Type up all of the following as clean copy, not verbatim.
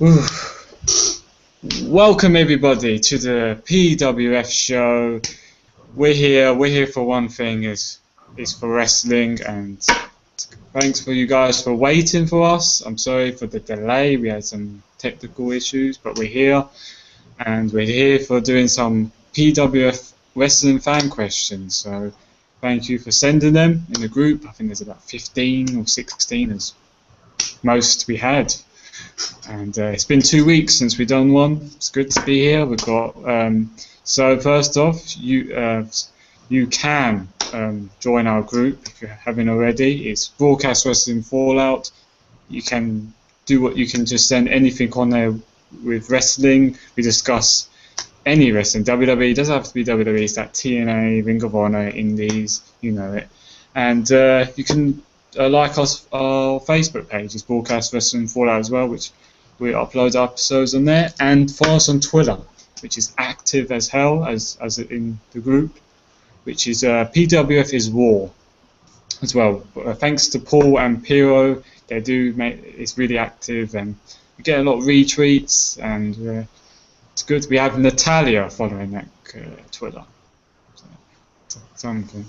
Oof. Welcome everybody to the PWF show. We're here for one thing, is for wrestling, and thanks for you guys for waiting for us. I'm sorry for the delay, we had some technical issues, but we're here, and we're here for doing some PWF wrestling fan questions. So thank you for sending them in the group. I think there's about 15 or 16 as most we had. And it's been 2 weeks since we've done one. It's good to be here. We've got so first off, you can join our group if you haven't already. It's Broadcast Wrestling Fallout. You can just send anything on there with wrestling. We discuss any wrestling. WWE, it doesn't have to be WWE. It's like TNA, Ring of Honor, Indies, you know it. And you can like our Facebook page, is Broadcast Wrestling Fallout as well, which we upload our episodes on there, and follow us on Twitter, which is active as hell, as in the group, which is PWF is War as well. Thanks to Paul and Piro, they do make it's really active, and we get a lot of retweets, and it's good. We have Natalia following that Twitter, so something,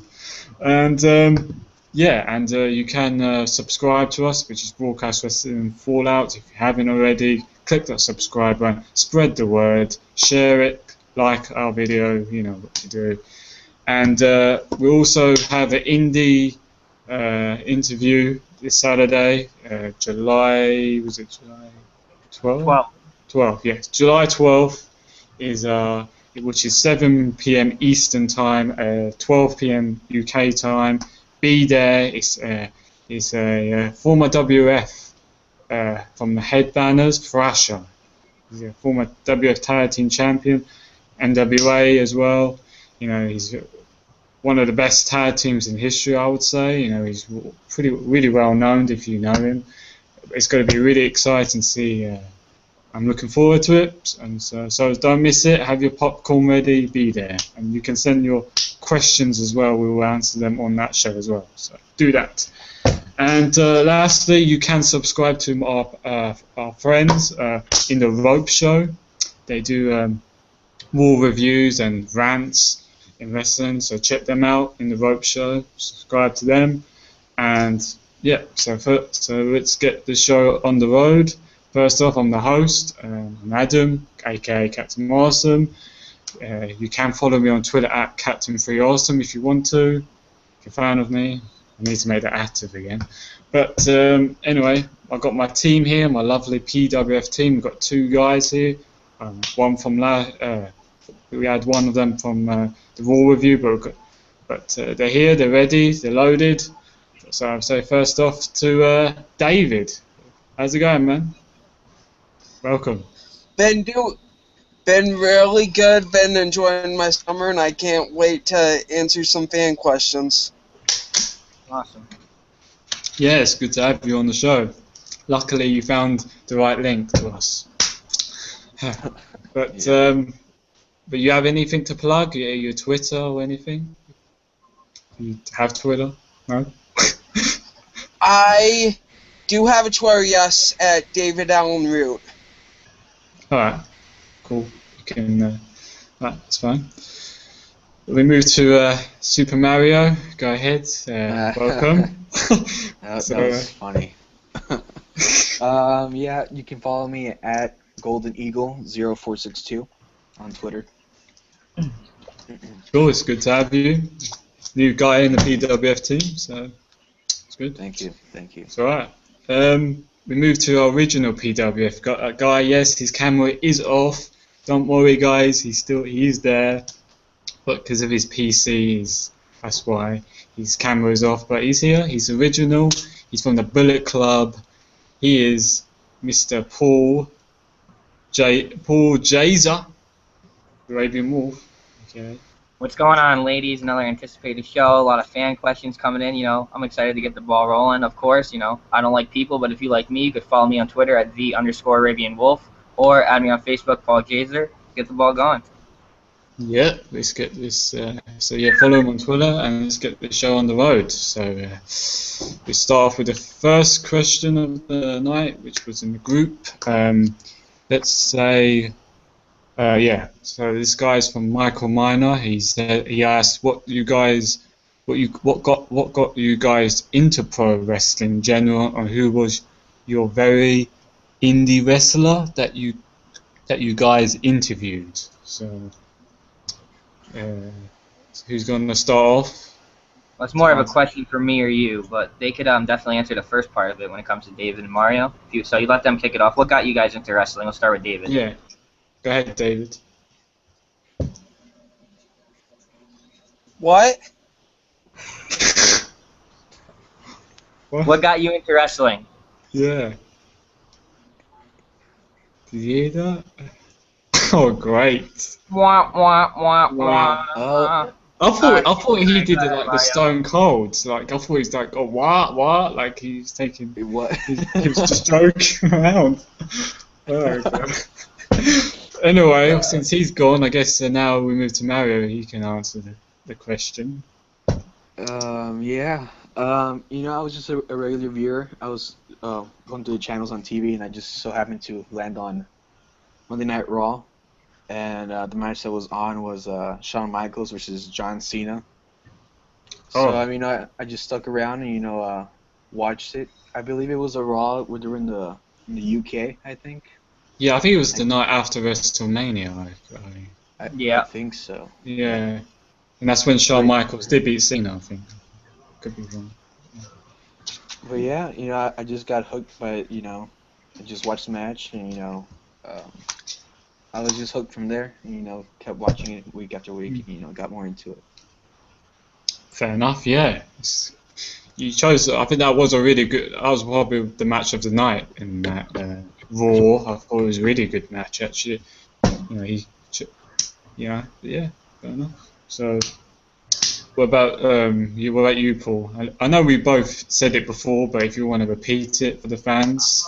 and. Yeah, and you can subscribe to us, which is Broadcast Wrestling Fallout. If you haven't already, click that subscribe button, spread the word, share it, like our video, you know what to do. And we also have an indie interview this Saturday, July 12th? 12th, yes. July 12th is, which is 7 p.m. Eastern Time, 12 p.m. UK time. Be there. It's a former WF from the Headbangers, Thrasher. He's a former WF Tag Team Champion, NWA as well. You know, he's one of the best tag teams in history, I would say. You know, he's really well known if you know him. It's going to be really exciting to see. I'm looking forward to it, and so don't miss it. Have your popcorn ready, be there, and you can send your questions as well. We will answer them on that show as well, so do that. And lastly, you can subscribe to our friends in the Rope Show. They do war reviews and rants in wrestling, so check them out in the Rope Show. Subscribe to them, and yeah, so let's get the show on the road. First off, I'm the host. I'm Adam, aka Captain Awesome. You can follow me on Twitter at Captain3Awesome if you want to. If you're a fan of me, I need to make that active again. But anyway, I've got my team here, my lovely PWF team. We've got two guys here. One from we had one of them from the Raw review, but they're here, they're ready, they're loaded. So I'll say first off to David. How's it going, man? Welcome. Been really good. Been enjoying my summer, and I can't wait to answer some fan questions. Awesome. Yeah, it's good to have you on the show. Luckily, you found the right link to us. But but you have anything to plug? Your Twitter or anything? You have Twitter? No. I do have a Twitter, yes, at David Allen Root. Alright, cool. You can, that's fine. We move to Super Mario. Go ahead. Welcome. That was funny. Yeah, you can follow me at Golden Eagle 0462 on Twitter. Cool, it's good to have you. New guy in the PWF team, so it's good. Thank you. It's alright. We move to our original PWF guy. Yes, his camera is off. Don't worry, guys. He is there, but because of his PC, that's why his camera is off. But he's here. He's original. He's from the Bullet Club. He is Mr. Paul Jazer, Arabian Wolf. Okay. What's going on, ladies? Another anticipated show. A lot of fan questions coming in. You know, I'm excited to get the ball rolling. Of course, you know, I don't like people, but if you like me, you could follow me on Twitter at @the_Arabian Wolf, or add me on Facebook, Paul Jazer. Get the ball going. Yeah, let's get this. So yeah, follow him on Twitter, and let's get the show on the road. So we start off with the first question of the night, which was in the group. let's say, yeah. So this guy's from Michael Miner. He asked what got you guys into pro wrestling in general, and who was your very indie wrestler that you guys interviewed. So, who's going to start off? Well, it's more of a question for me or you, but they could definitely answer the first part of it when it comes to David and Mario. So you let them kick it off. What got you guys into wrestling? We'll start with David. Yeah, go ahead, David. What? What got you into wrestling? Yeah. Did you hear that? Oh, great. Wah, wah, wah, wah. Oh. I thought he did it Mario. like the Stone Cold. Like I thought he was like, oh, what? Like he was taking. What? He was just joking around. Oh, God. Anyway, since he's gone, I guess now we move to Mario. He can answer the question. Yeah. I was just a regular viewer. I was going through the channels on TV, and I just so happened to land on Monday Night Raw. And the match that was on was Shawn Michaels versus John Cena. So, Oh. I just stuck around and, watched it. I believe it was a Raw where they were in the UK, I think. Yeah, I think it was the night after WrestleMania. Yeah. I think so. Yeah, and that's when Shawn Michaels did beat Cena, I think. Could be wrong. But yeah, I just got hooked by it, I just watched the match and, I was just hooked from there and, kept watching it week after week and, got more into it. Fair enough, yeah. You chose, I think that was a really good, that was probably the match of the night in that Raw. I thought it was a really good match, actually. Yeah, fair enough. So, what about you, Paul? I know we both said it before, but if you want to repeat it for the fans.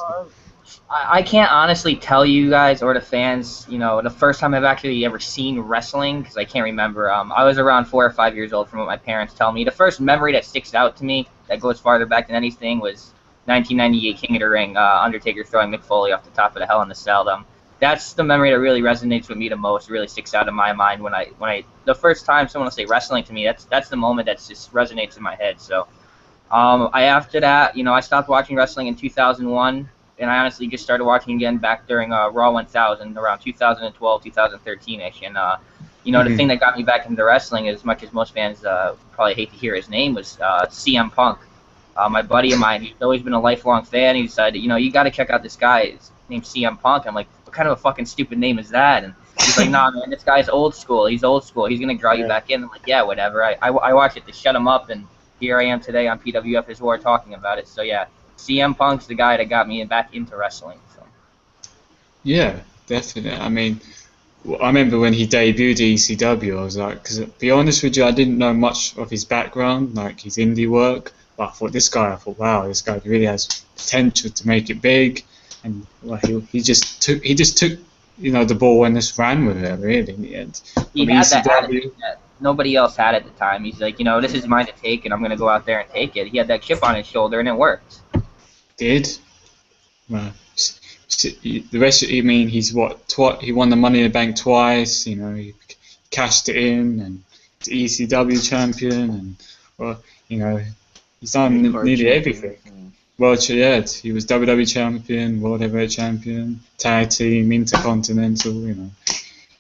I can't honestly tell you guys or the fans, the first time I've actually ever seen wrestling, because I can't remember. I was around 4 or 5 years old from what my parents tell me. The first memory that sticks out to me, that goes farther back than anything, was 1998 King of the Ring, Undertaker throwing Mick Foley off the top of the Hell in the Cell. That's the memory that really resonates with me the most, really sticks out in my mind when I the first time someone will say wrestling to me, that's the moment that just resonates in my head. So after that, I stopped watching wrestling in 2001. And I honestly just started watching again back during Raw 1000, around 2012, 2013-ish. And, the thing that got me back into wrestling, as much as most fans probably hate to hear his name, was CM Punk. My buddy of mine, he's always been a lifelong fan. He decided, you got to check out this guy. His name's CM Punk. I'm like, what kind of a fucking stupid name is that? And he's like, nah, man, this guy's old school. He's old school. He's going to draw you back in. I'm like, yeah, whatever. I watched it to shut him up, and here I am today on PWF as we're talking about it. So, yeah. CM Punk's the guy that got me back into wrestling. So. Yeah, definitely. I mean, I remember when he debuted ECW, I was like, because to be honest with you, I didn't know much of his background, like his indie work. But I thought, wow, this guy really has potential to make it big. And well, he just took the ball and just ran with it, really, in the end. He had that attitude that nobody else had at the time. He's like, this is mine to take, and I'm going to go out there and take it. He had that chip on his shoulder, and it worked. Did? Well, the rest. I mean, he's he won the Money in the Bank twice. He cashed it in, and he's ECW champion, and he's done nearly everything. World, he was WWE champion, World Heavyweight champion, tag team, intercontinental.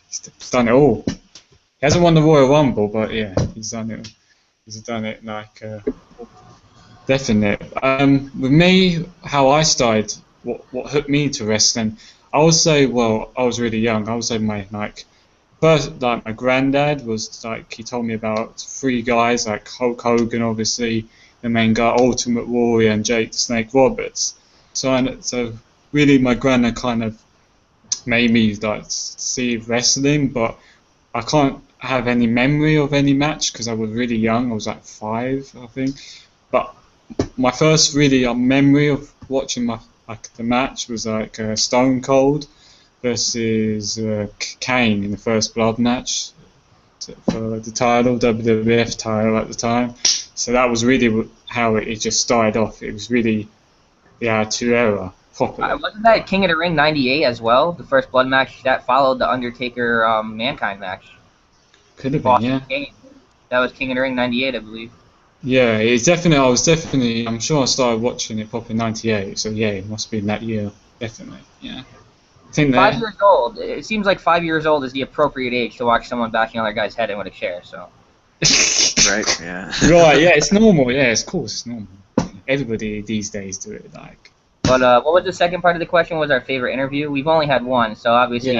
He's done it all. He hasn't won the Royal Rumble, but yeah, he's done it. He's done it like. Definitely. With me, how I started, what hooked me to wrestling, I would say, well, I was really young. I would say my granddad was he told me about 3 guys like Hulk Hogan, obviously, the main guy, Ultimate Warrior, and Jake the Snake Roberts. So really, my granddad kind of made me see wrestling, but I can't have any memory of any match because I was really young. I was like 5, I think, but my first really memory of watching the match was Stone Cold versus Kane in the First Blood match for the title, WWF title at the time. So that was really how it just started off. It was really the Attitude Era popular. Wasn't that King of the Ring '98 as well? The first blood match that followed the Undertaker Mankind match. Could have been, Boston yeah. Kane. That was King of the Ring '98, I believe. Yeah, it's definitely. I'm sure I started watching it pop in '98. So yeah, it must have been that year. Definitely, yeah. I think 5 that. years old. It seems like 5 years old is the appropriate age to watch someone bash another guy's head in with a chair. So. Right. Yeah. Right, yeah, it's normal. Yeah, of course, it's normal. Everybody these days do it. Like. But what was the second part of the question? Was our favorite interview? We've only had one, so obviously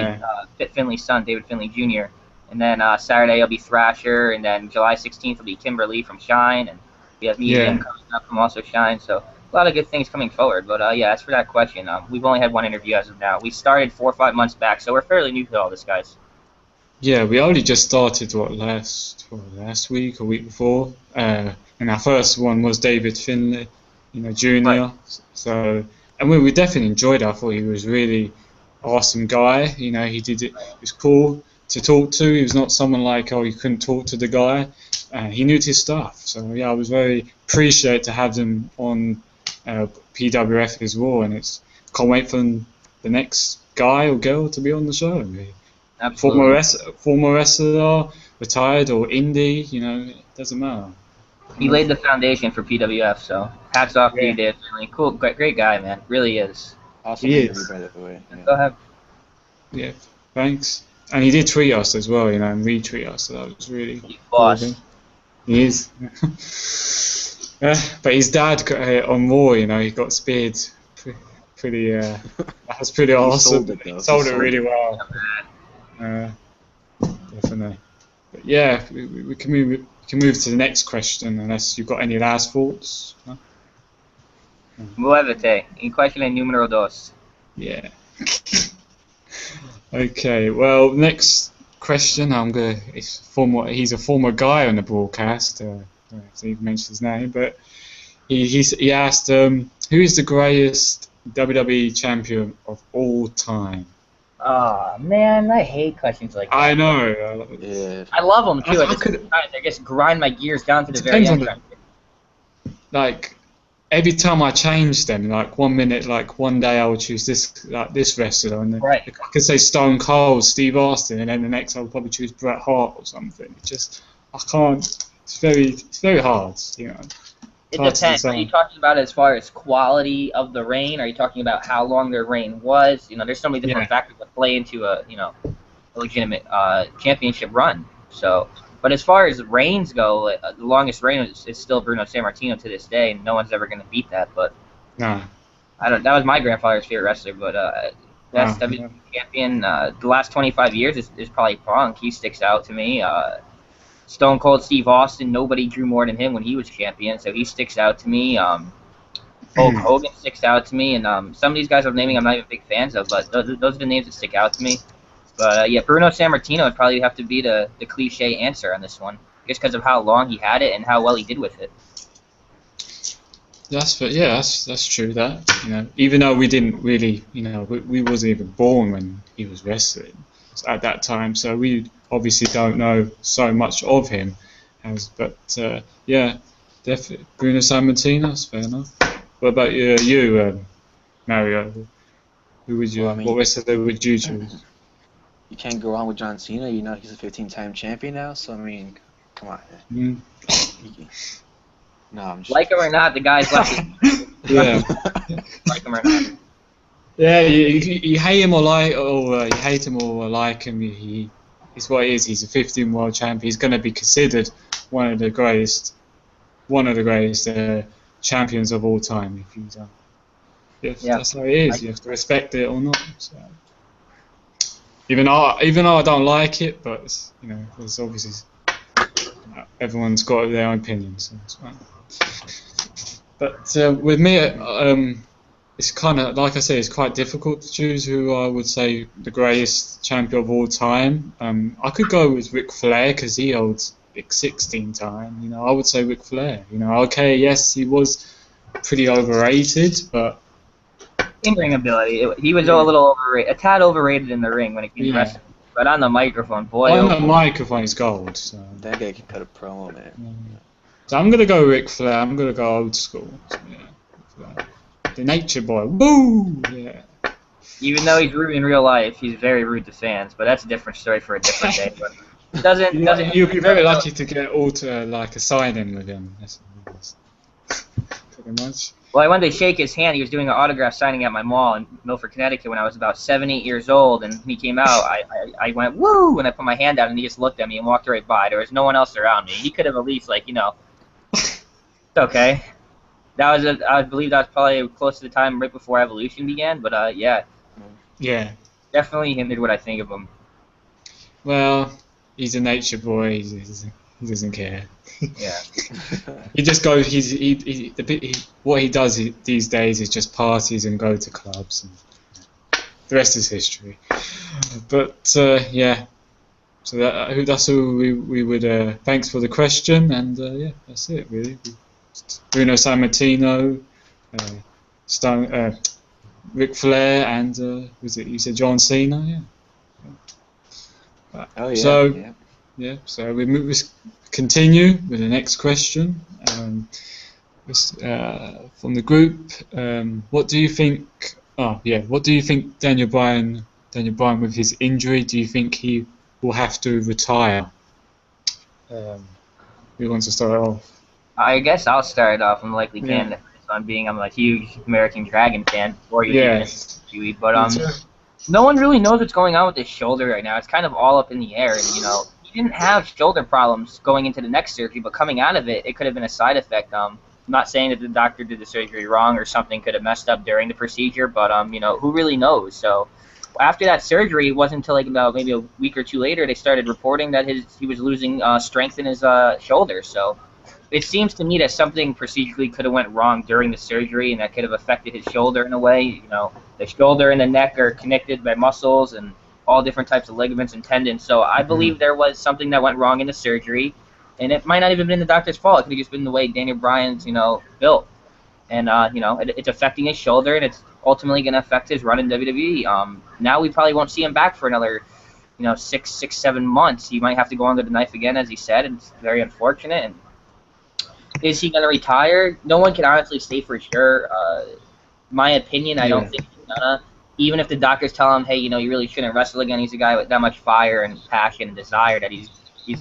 Fit Finley's son, David Finley Jr. And then Saturday will be Thrasher, and then July 16th will be Kimberly from Shine, and we have me and Jim coming up from also Shine. So a lot of good things coming forward. But yeah, as for that question, we've only had one interview as of now. We started 4 or 5 months back, so we're fairly new to all this, guys. Yeah, we only just started last week or week before, and our first one was David Finley, Jr. Right. So, and we definitely enjoyed it. I thought he was really awesome guy. He did it. It was cool to talk to. He was not someone like, you couldn't talk to the guy. He knew his stuff. So yeah, I was very appreciated to have him on PWF as well, and can't wait for the next guy or girl to be on the show. Absolutely. Former wrestler, retired or indie, it doesn't matter. He laid the foundation for PWF, so hats off to Yeah. you, David Finley. Cool, great guy, man. Really is. Awesome He interview, is. by the way. Yeah. Go ahead. Yeah, thanks. And he did tweet us as well, and retweet us, so that was really You cool of boss. him. He is. But his dad got on Raw, he got speared pretty, that was pretty awesome. sold it, though. He sold He it sold really it. well. Definitely. But yeah, we can move to the next question, unless you've got any last thoughts. No? Muévete. En question número 2. Yeah. Okay. Well, next question. He's a former guy on the broadcast. So he mentioned his name, but he asked, who is the greatest WWE champion of all time? Oh man, I hate questions like that. I know. Yeah. I love them too. I could- I just grind my gears down to the very Depends end. on like every time I change them, like 1 minute, like one day I will choose this wrestler, and then Right. I could say Stone Cold, Steve Austin, and then the next I will probably choose Bret Hart or something. I can't. It's very hard, It hard to depends. Are decide. you talking about as far as quality of the reign? Are you talking about how long their reign was? There's so many different factors that play into a legitimate championship run. So, but as far as reigns go, the longest reign is still Bruno Sammartino to this day, and no one's ever going to beat that. But No. that was my grandfather's favorite wrestler. But that's Wow. WWE champion. The last 25 years is probably Punk. He sticks out to me. Stone Cold Steve Austin, nobody drew more than him when he was champion, so he sticks out to me. Hulk Hogan sticks out to me, and some of these guys I'm naming I'm not even big fans of, but those are the names that stick out to me. But yeah, Bruno Sammartino would probably have to be the cliche answer on this one, just because of how long he had it and how well he did with it. That's true. That even though we didn't really, we wasn't even born when he was wrestling at that time, so we obviously don't know so much of him. But yeah, definitely Bruno Sammartino. That's fair enough. What about you, Mario? Who would you? Well, I mean, what wrestler would you choose? You can't go wrong with John Cena. He's a 15-time champion now. So I mean, come on. Mm. No, I'm just Like him or not, the guy's left. Yeah. Like him or not. Yeah, you hate him or like him. He's what he is. He's a 15 world champion. He's going to be considered one of the greatest champions of all time. If you don't, Yeah. that's how it is. You have to respect it or not. So. Even though I don't like it, but there's obviously everyone's got their own opinion. So that's fine. But with me, it's kind of, like I say, it's quite difficult to choose who I would say the greatest champion of all time. I could go with Ric Flair because he holds 16 time. I would say Ric Flair. Okay, yes, he was pretty overrated, but In-ring ability. He was a little overrated, a tad overrated in the ring when he came to wrestling. But on the microphone, boy. on the microphone is gold. So. that guy can cut a promo, man. So I'm gonna go Ric Flair. I'm gonna go old school. So, yeah, Ric Flair. the nature boy. Woo! Yeah. Even though he's rude in real life, he's very rude to fans. But that's a different story for a different day. But You'll be very lucky to get Alter like a sign-in with him. That's what it is. Pretty much. Well, I went to shake his hand. He was doing an autograph signing at my mall in Milford, Connecticut when I was about 7, 8 years old. And when he came out, I went, woo! And I put my hand out, and he just looked at me and walked right by. There was no one else around me. He could have at least, like, it's okay. I believe that was probably close to the time right before Evolution began. But, yeah. Yeah. Definitely hindered what I think of him. Well, he's a nature boy. He doesn't care. Yeah. He just goes. What he does these days is just parties and go to clubs. And the rest is history. But yeah. So that's all we would. Thanks for the question, and yeah, that's it really. Bruno Sammartino, Ric Flair, and was it you said John Cena? Yeah. Oh yeah. So so we continue with the next question from the group. What do you think? What do you think Daniel Bryan with his injury? Do you think he will have to retire? Who wants to start off? I guess I'll start off. I'm likely candidate for this one, I'm a huge American Dragon fan. Or but no one really knows what's going on with his shoulder right now. It's kind of all up in the air, and he didn't have shoulder problems going into the next surgery, but coming out of it, it could have been a side effect. I'm not saying that the doctor did the surgery wrong or something could have messed up during the procedure, but who really knows? So after that surgery, it wasn't until like about maybe a week or two later they started reporting that he was losing strength in his shoulder. So it seems to me that something procedurally could have went wrong during the surgery, and that could have affected his shoulder in a way. The shoulder and the neck are connected by muscles and all different types of ligaments and tendons. So I believe there was something that went wrong in the surgery, and it might not even been the doctor's fault. It could have just been the way Daniel Bryan's, built. And, it's affecting his shoulder, and it's ultimately going to affect his run in WWE. Now we probably won't see him back for another, 6, 7 months. He might have to go under the knife again, as he said, and it's very unfortunate. And is he going to retire? No one can honestly say for sure. My opinion, I don't think he's gonna. Even if the doctors tell him, hey, you really shouldn't wrestle again. He's a guy with that much fire and passion and desire that he's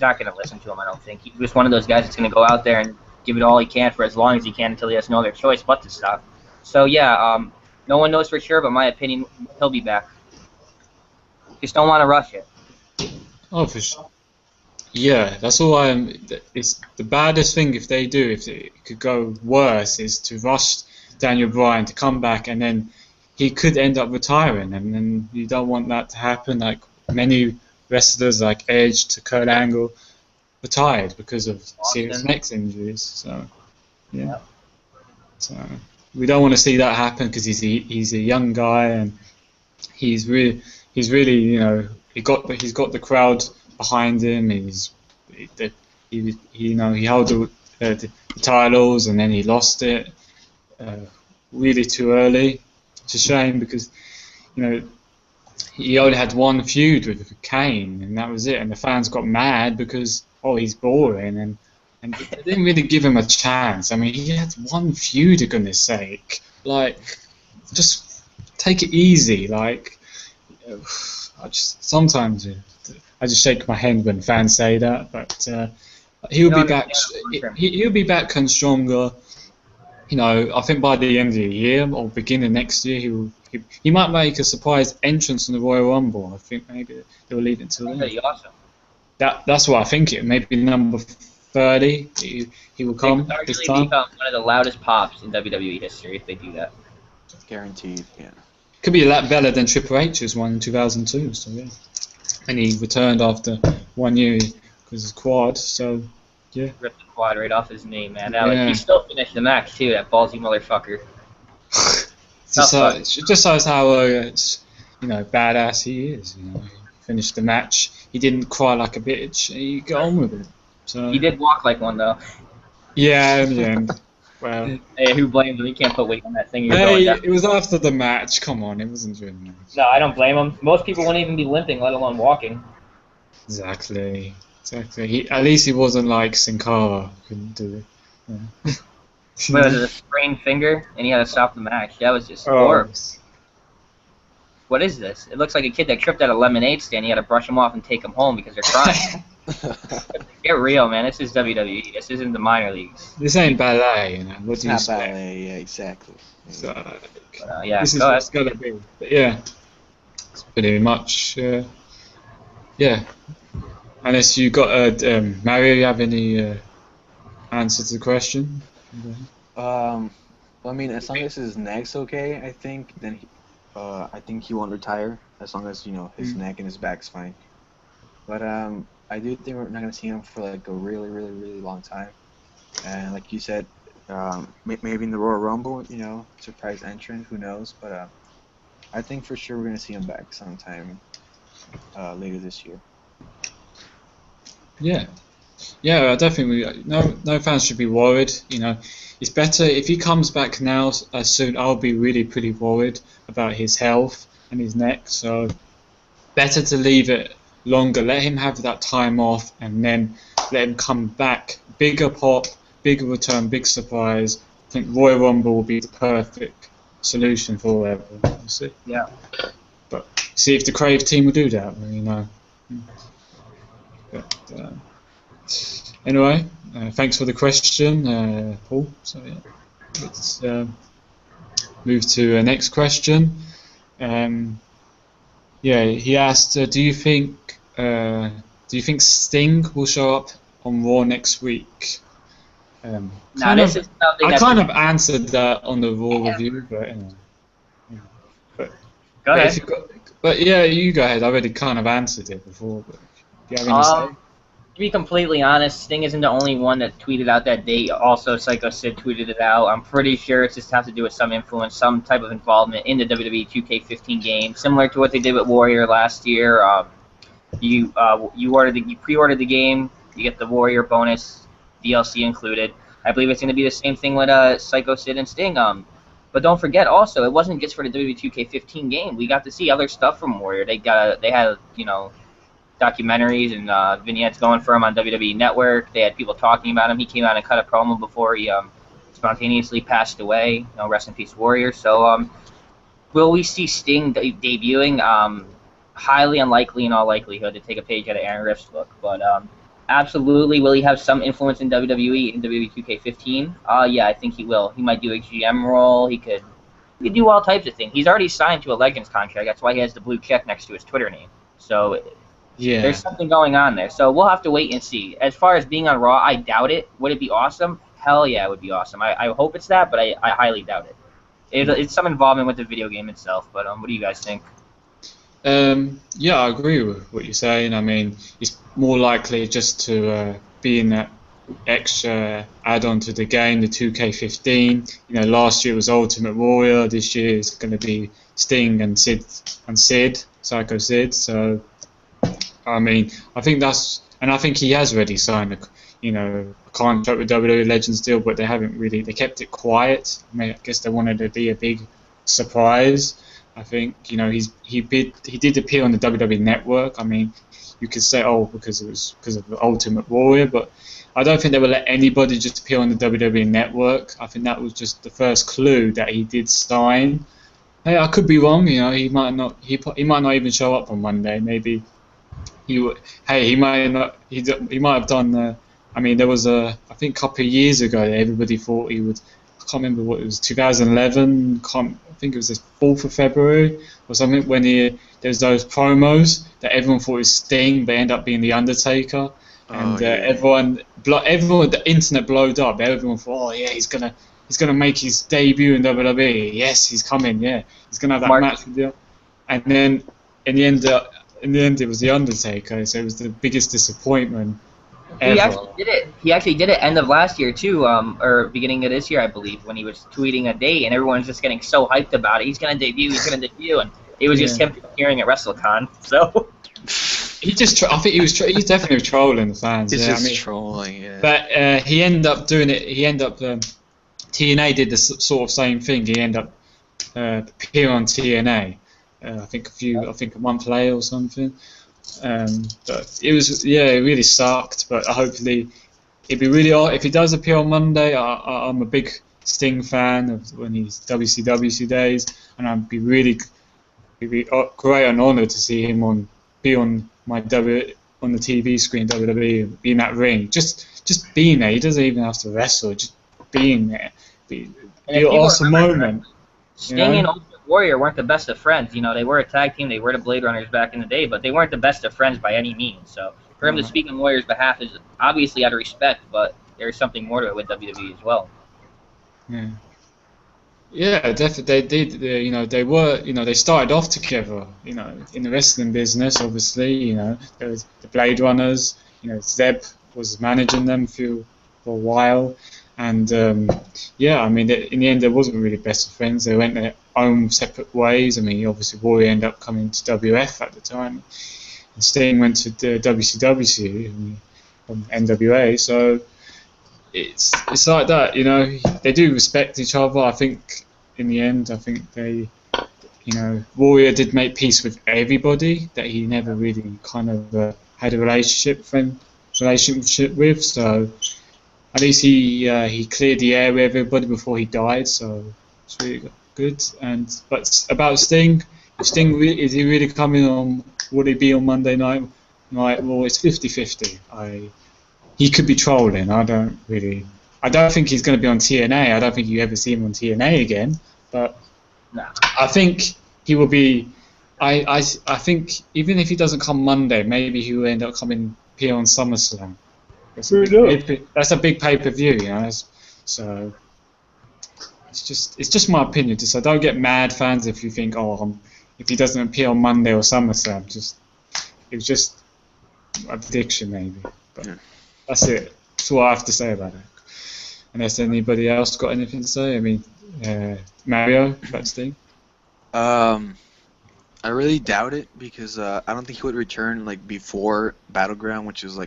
not going to listen to him, I don't think. He's just one of those guys that's going to go out there and give it all he can for as long as he can until he has no other choice but to stop. So, yeah, no one knows for sure, but my opinion, he'll be back. Just don't want to rush it. Oh, for sure. Yeah, that's all it's the baddest thing if it could go worse, is to rush Daniel Bryan to come back, and then he could end up retiring, and then you don't want that to happen. Like many wrestlers, like Edge to Kurt Angle, retired because of serious neck injuries. So, yeah. So we don't want to see that happen because he's a young guy, and he's really he's got the crowd behind him. He held the titles, and then he lost it really too early. It's a shame because he only had one feud with Kane, and that was it. And the fans got mad because he's boring, and they didn't really give him a chance. I mean, he had one feud, for goodness sake. Like, just take it easy. Like, sometimes I just shake my head when fans say that, but he'll be back. He'll be back and stronger. I think by the end of the year or beginning next year, he might make a surprise entrance in the Royal Rumble. I think maybe they'll leave it till then. That'd be awesome. That's what I think. It maybe number 30. He will come this time. Become one of the loudest pops in WWE history if they do that. Guaranteed. Yeah. Could be a lot better than Triple H's one in 2002. So yeah. And he returned after 1 year because of quad. So yeah. Ripped the quad right off his knee, man. He still finished the match too. That ballsy motherfucker. It just shows how badass he is. He finished the match. He didn't cry like a bitch. He got on with it. So he did walk like one though. Yeah, in the end. Well. Hey, who blames him? He can't put weight on that thing. It was after the match. Come on, it wasn't during the match. No, I don't blame him. Most people wouldn't even be limping, let alone walking. Exactly. At least he wasn't like Sin Cara. Couldn't do it. Yeah. What was it, a sprained finger, and he had to stop the match. That was just Oh, horrible. What is this? It looks like a kid that tripped at a lemonade stand. You had to brush him off and take him home because they're crying. Get real, man. This is WWE. This isn't the minor leagues. this ain't ballet, you know. What It's do you not expect? ballet, yeah, exactly. So, But, yeah, this is go what ahead. it's gotta be. But yeah, it's pretty much. Yeah. Unless you got Mario, you have any answer to the question? Well, I mean, as long as his neck's okay, I think then I think he won't retire as long as his neck and his back's fine. But I do think we're not gonna see him for like a really, really, really long time. And like you said, maybe in the Royal Rumble, surprise entrant, who knows? But I think for sure we're gonna see him back sometime later this year. Yeah. Yeah, definitely. No fans should be worried. It's better if he comes back now soon. I'll be really pretty worried about his health and his neck. So better to leave it longer. Let him have that time off, and then let him come back. Bigger pop, bigger return, big surprise. I think Royal Rumble will be the perfect solution for everyone. We'll see. Yeah. But see if the Crave team will do that. But, anyway, thanks for the question, Paul. So yeah, let's move to the next question. Yeah, he asked, do you think Sting will show up on Raw next week? This is something I that's- kind of answered that on the Raw review, but Go ahead. But yeah, you go ahead. I already kind of answered it before. But do you have any say? To be completely honest, Sting isn't the only one that tweeted out that date. Also, Psycho Sid tweeted it out. I'm pretty sure it just has to do with some influence, some type of involvement in the WWE 2K15 game, similar to what they did with Warrior last year. You pre-ordered the game, you get the Warrior bonus, DLC included. I believe it's going to be the same thing with Psycho Sid and Sting. But don't forget, also, it wasn't just for the WWE 2K15 game. We got to see other stuff from Warrior. They had documentaries and vignettes going for him on WWE Network. They had people talking about him. He came out and cut a promo before he spontaneously passed away. Rest in peace, Warrior. So, will we see Sting debuting? Highly unlikely in all likelihood, to take a page out of Aaron Riff's book. But absolutely, will he have some influence in WWE and WWE 2K15? Yeah, I think he will. He might do a GM role. He could do all types of things. He's already signed to a Legends contract. That's why he has the blue check next to his Twitter name. So Yeah. there's something going on there. So we'll have to wait and see. As far as being on Raw, I doubt it. Would it be awesome? Hell yeah, it would be awesome. I hope it's that, but I highly doubt it. It's some involvement with the video game itself. But what do you guys think? Yeah, I agree with what you're saying. I mean, it's more likely just to be in that extra add-on to the game, the 2K15. Last year was Ultimate Warrior. This year is going to be Sting and Sid, Psycho Sid. So, I mean, I think he has already signed a contract with WWE Legends deal, but they haven't really. They kept it quiet. I guess they wanted to be a big surprise. I think he did appear on the WWE Network. I mean, you could say because of the Ultimate Warrior, but I don't think they would let anybody just appear on the WWE Network. I think that was just the first clue that he did sign. Hey, I could be wrong. He might not. He might not even show up on Monday. Maybe he would. Hey, he might not. He might have done. I mean, there was I think a couple of years ago that everybody thought he would. I can't remember what it was. 2011. I think it was the 4th of February or something, when there's those promos that everyone thought was Sting, but ended up being The Undertaker. And everyone, the internet blowed up. Everyone thought, oh yeah, he's gonna make his debut in WWE. Yes, he's coming. Yeah, he's gonna have that match with you. And then in the end, it was The Undertaker. So it was the biggest disappointment ever. He actually did it end of last year too, or beginning of this year, I believe, when he was tweeting a date, and everyone's just getting so hyped about it. He's gonna debut, and it was just him appearing at WrestleCon. So I think he's definitely trolling the fans. He's just trolling. Yeah. But he ended up doing it. TNA did the sort of same thing. He ended up appearing on TNA. I think a month later or something. But it really sucked. But hopefully, it'd be really odd if he does appear on Monday. I'm a big Sting fan of when he's WCW days, and I'd be really it'd be great and honoured to see him be on my on the TV screen WWE, be in that ring, just being there. He doesn't even have to wrestle, just being there. Be an awesome moment. Sting and Ultimate Warrior weren't the best of friends. You know, they were a tag team. They were the Blade Runners back in the day, but they weren't the best of friends by any means. So for him to speak on Warrior's behalf is obviously out of respect, but there's something more to it with WWE as well. Yeah. Yeah, definitely. They did. They were. They started off together. In the wrestling business, obviously. There was the Blade Runners. Zeb was managing them for a while, and yeah, I mean, in the end, they wasn't really best of friends. They went their own separate ways. I mean, obviously, Warrior ended up coming to WF at the time, and Sting went to the WCW from NWA. So. It's like that, they do respect each other. I think in the end, they, Warrior did make peace with everybody that he never really kind of had a relationship with. So at least he cleared the air with everybody before he died. So it's really good. But about Sting, is he really coming on? Will he be on Monday night? Well, it's 50-50. He could be trolling. I don't think he's going to be on TNA. I don't think you ever see him on TNA again. But I think he will be. I think even if he doesn't come Monday, maybe he will end up coming here on SummerSlam. That's a big pay-per-view, So it's just my opinion. So don't get mad, fans, if you think, if he doesn't appear on Monday or SummerSlam. It was just a prediction, maybe. But, that's it. That's all I have to say about it. Unless anybody else got anything to say. I mean, Mario, that's the thing. I really doubt it because I don't think he would return before Battleground, which is a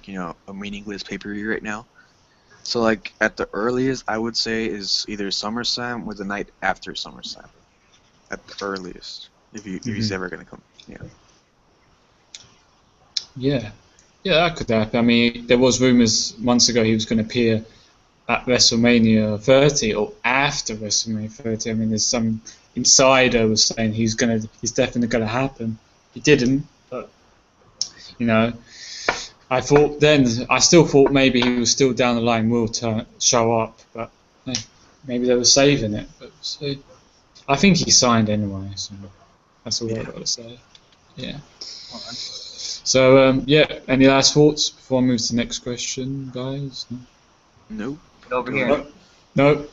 meaningless pay-per-view right now. So at the earliest, I would say is either SummerSlam or the night after SummerSlam. At the earliest, if he's ever gonna come. Yeah. Yeah, that could happen. I mean, there was rumours months ago he was going to appear at WrestleMania 30 or after WrestleMania 30. I mean, there's some insider was saying he's definitely going to happen. He didn't, but I still thought maybe he was still down the line will show up, but maybe they were saving it. But so, I think he signed anyway, so that's all I've got to say. Yeah. So, any last thoughts before I move to the next question, guys? Nope. Over here. No.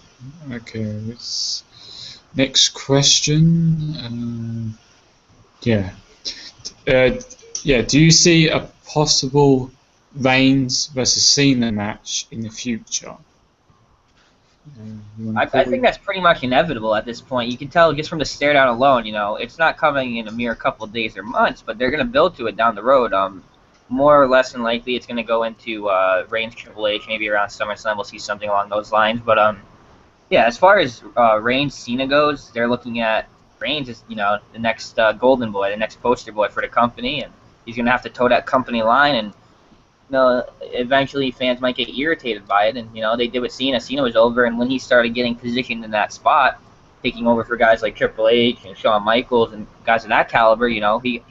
Okay, next question. Do you see a possible Reigns versus Cena match in the future? I think that's pretty much inevitable at this point. You can tell just from the stare down alone, it's not coming in a mere couple of days or months, but they're going to build to it down the road. More or less than likely, it's going to go into Reigns Triple H, maybe around SummerSlam. We'll see something along those lines. But as far as Reigns Cena goes, they're looking at Reigns as the next golden boy, the next poster boy for the company, and he's going to have to toe that company line and. Eventually fans might get irritated by it, and they did with Cena. Cena was over, and when he started getting positioned in that spot, taking over for guys like Triple H and Shawn Michaels and guys of that caliber, he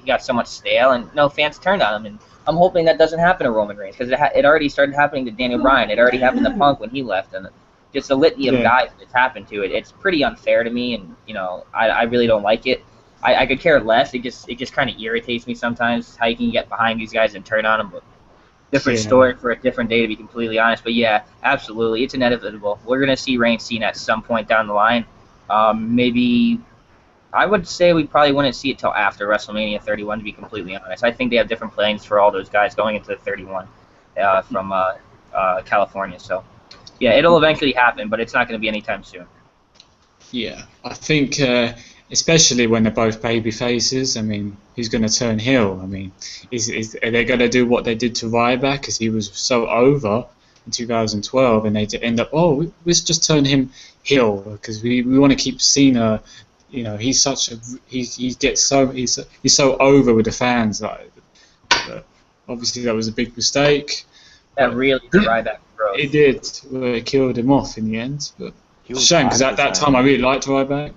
got somewhat stale, and fans turned on him. And I'm hoping that doesn't happen to Roman Reigns because it already started happening to Daniel Bryan. It already happened to Punk when he left, and just a litany of guys that's happened to it. It's pretty unfair to me, and I really don't like it. I could care less. It just kind of irritates me sometimes how you can get behind these guys and turn on them. But different story for a different day, to be completely honest. But yeah, absolutely, it's inevitable. We're gonna see Reigns Cena at some point down the line. Maybe I would say we probably wouldn't see it till after WrestleMania 31. To be completely honest, I think they have different plans for all those guys going into the 31 from California. So yeah, it'll eventually happen, but it's not going to be anytime soon. Yeah, I think especially when they're both baby faces. I mean, who's going to turn heel? I mean, are they going to do what they did to Ryback because he was so over in 2012, and they end up let's just turn him heel because we want to keep Cena. He's such a he's so over with the fans. But obviously that was a big mistake. That really did Ryback. It did. Well, it killed him off in the end, but. He It's was a shame hot because at at the that time I really liked Ryback.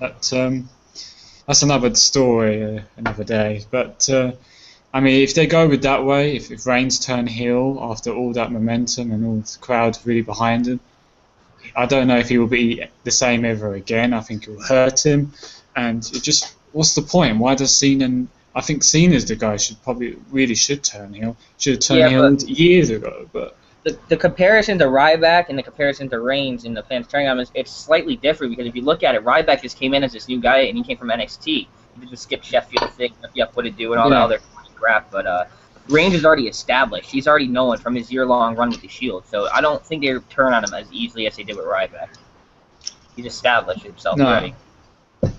That's another story, another day. But I mean, if they go with that way, if Reigns turn heel after all that momentum and all the crowd really behind him, I don't know if he will be the same ever again. I think it will hurt him, and it just what's the point? Why does Cena? I think Cena's the guy should turn heel. Should have turned Yeah, heel but years ago. But the comparison to Ryback and the comparison to Reigns in the fans turning on him it's slightly different because if you look at it, Ryback just came in as this new guy and he came from NXT. He did the Skip Sheffield thing, what to do, and all that yeah, other crap. But Reigns is already established. He's already known from his year-long run with the Shield. So I don't think they turn on him as easily as they did with Ryback. He's established himself no, already.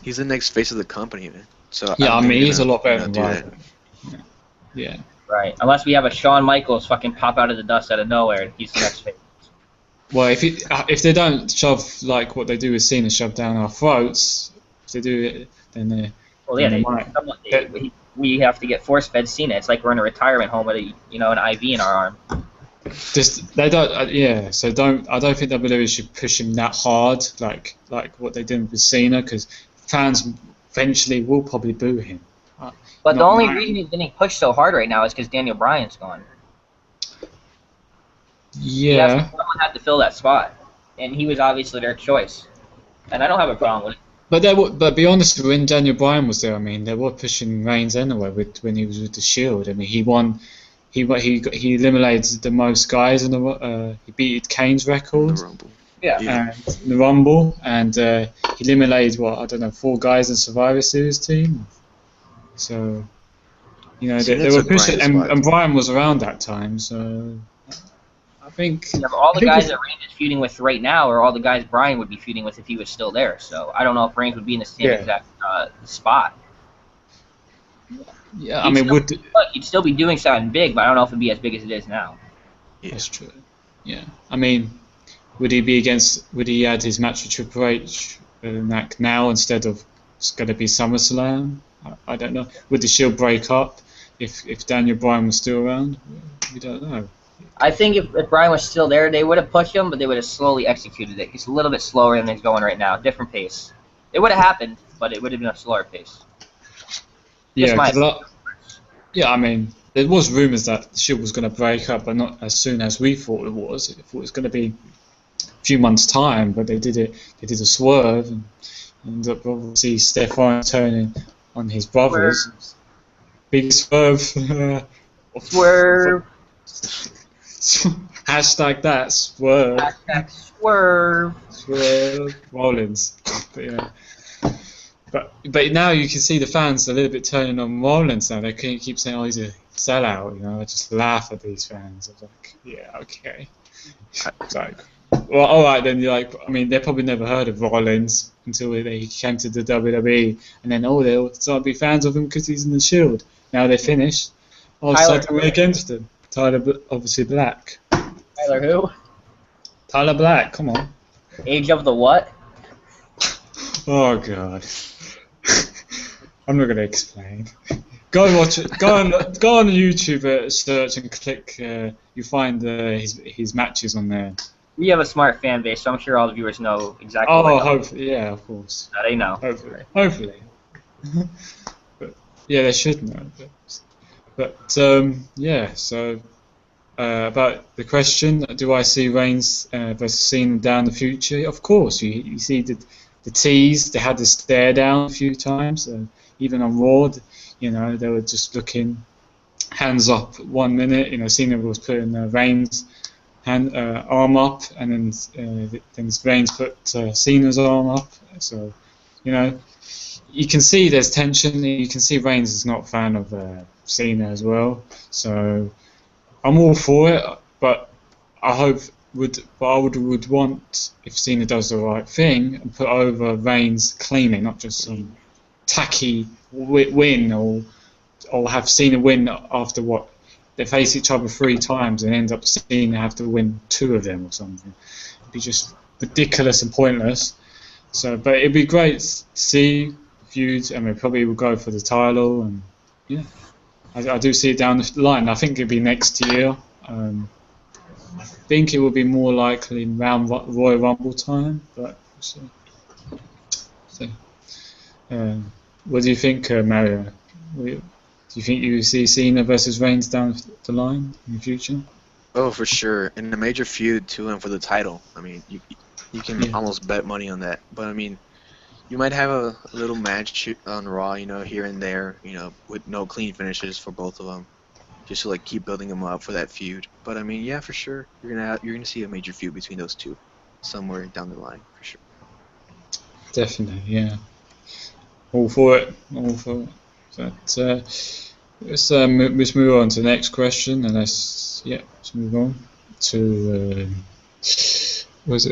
He's the next face of the company, man. So yeah. I don't think mean, they're he's a gonna, lot better than do that. Ryback. Yeah. Right. Unless we have a Shawn Michaels fucking pop out of the dust out of nowhere and he's the next face. Well, if they don't shove like what they do with Cena, shove down our throats, if they do it, then they Well, yeah, then they might. we have to get force-fed Cena. It's like we're in a retirement home with an IV in our arm. Just they don't, yeah. So I don't think WWE should push him that hard, like what they did with Cena, because fans eventually will probably boo him. But the Not only now. reason he's getting pushed so hard right now is because Daniel Bryan's gone. Yeah, Someone had to fill that spot, and he was obviously their choice. And I don't have a problem with it. but be honest, when Daniel Bryan was there, I mean, they were pushing Reigns anyway. When he was with the Shield, I mean, he won. He eliminated the most guys in the. He beat Kane's record. The Rumble. Yeah. And the Rumble, and he eliminated 4 guys in Survivor Series team. So, they were pushing, and Bryan was around that time. So, I think. Yeah, but all the guys that Reigns is feuding with right now are all the guys Bryan would be feuding with if he was still there. So I don't know if Reigns would be in the same exact spot. Yeah, I mean, he'd still be doing something big, but I don't know if it'd be as big as it is now. Yeah. That's true. Yeah, I mean, would he add his match with Triple H now instead of it's going to be SummerSlam? I don't know. Would the Shield break up if Daniel Bryan was still around? We don't know. I think if Bryan was still there, they would have pushed him, but they would have slowly executed it. It's a little bit slower than it's going right now. Different pace. It would have happened, but it would have been a slower pace. Yeah, I mean, there was rumours that the Shield was going to break up, but not as soon as we thought it was. It was going to be a few months' time, but they did it. They did a swerve, and ended up obviously Stefan turning on his brothers. Big swerve. Swerve. Hashtag that swerve. Hashtag swerve. Swerve. Rollins. But yeah. But now you can see the fans a little bit turning on Rollins now. They keep saying, "Oh, he's a sellout." I just laugh at these fans. I'm like, yeah, okay. It's like, well, all right then. You're like, I mean, they probably never heard of Rollins until he came to the WWE, and then they'll start to be fans of him because he's in the Shield. Now they're finished. Suddenly we're against him. Obviously Black. Tyler who? Tyler Black. Come on. Age of the what? Oh god. I'm not gonna explain. Go and watch it. Go on YouTube, search and click. You find his matches on there. We have a smart fan base, so I'm sure all the viewers know exactly. Oh, hopefully, yeah, of course. They know. Hopefully. But yeah, they should know. But yeah. So about the question, do I see Reigns versus Cena down the future? Of course. You see the tease. They had the stare down a few times. Even on Raw, they were just looking hands up 1 minute. Cena was putting Reigns' arm up, and then Reigns put Cena's arm up. So, you can see there's tension. You can see Reigns is not a fan of Cena as well. So, I'm all for it, but I would want if Cena does the right thing and put over Reigns cleanly, not just some tacky win or have Cena win after they face each other 3 times and end up Cena have to win 2 of them or something. It'd be just ridiculous and pointless. So, but it'd be great to see feuds, and we probably will go for the title, and yeah, I do see it down the line. I think it'd be next year. I think it will be more likely around Royal Rumble time, but we'll see. So, what do you think, Mario? Do you think you see Cena versus Reigns down the line in the future? Oh, for sure. And a major feud too, and for the title. I mean, you can almost bet money on that. But I mean, you might have a little match on Raw, here and there, with no clean finishes for both of them, just to like keep building them up for that feud. But I mean, yeah, for sure, you're gonna see a major feud between those two somewhere down the line, for sure. Definitely, yeah. All for it. All for it. But let's move on to the next question, and let's move on to what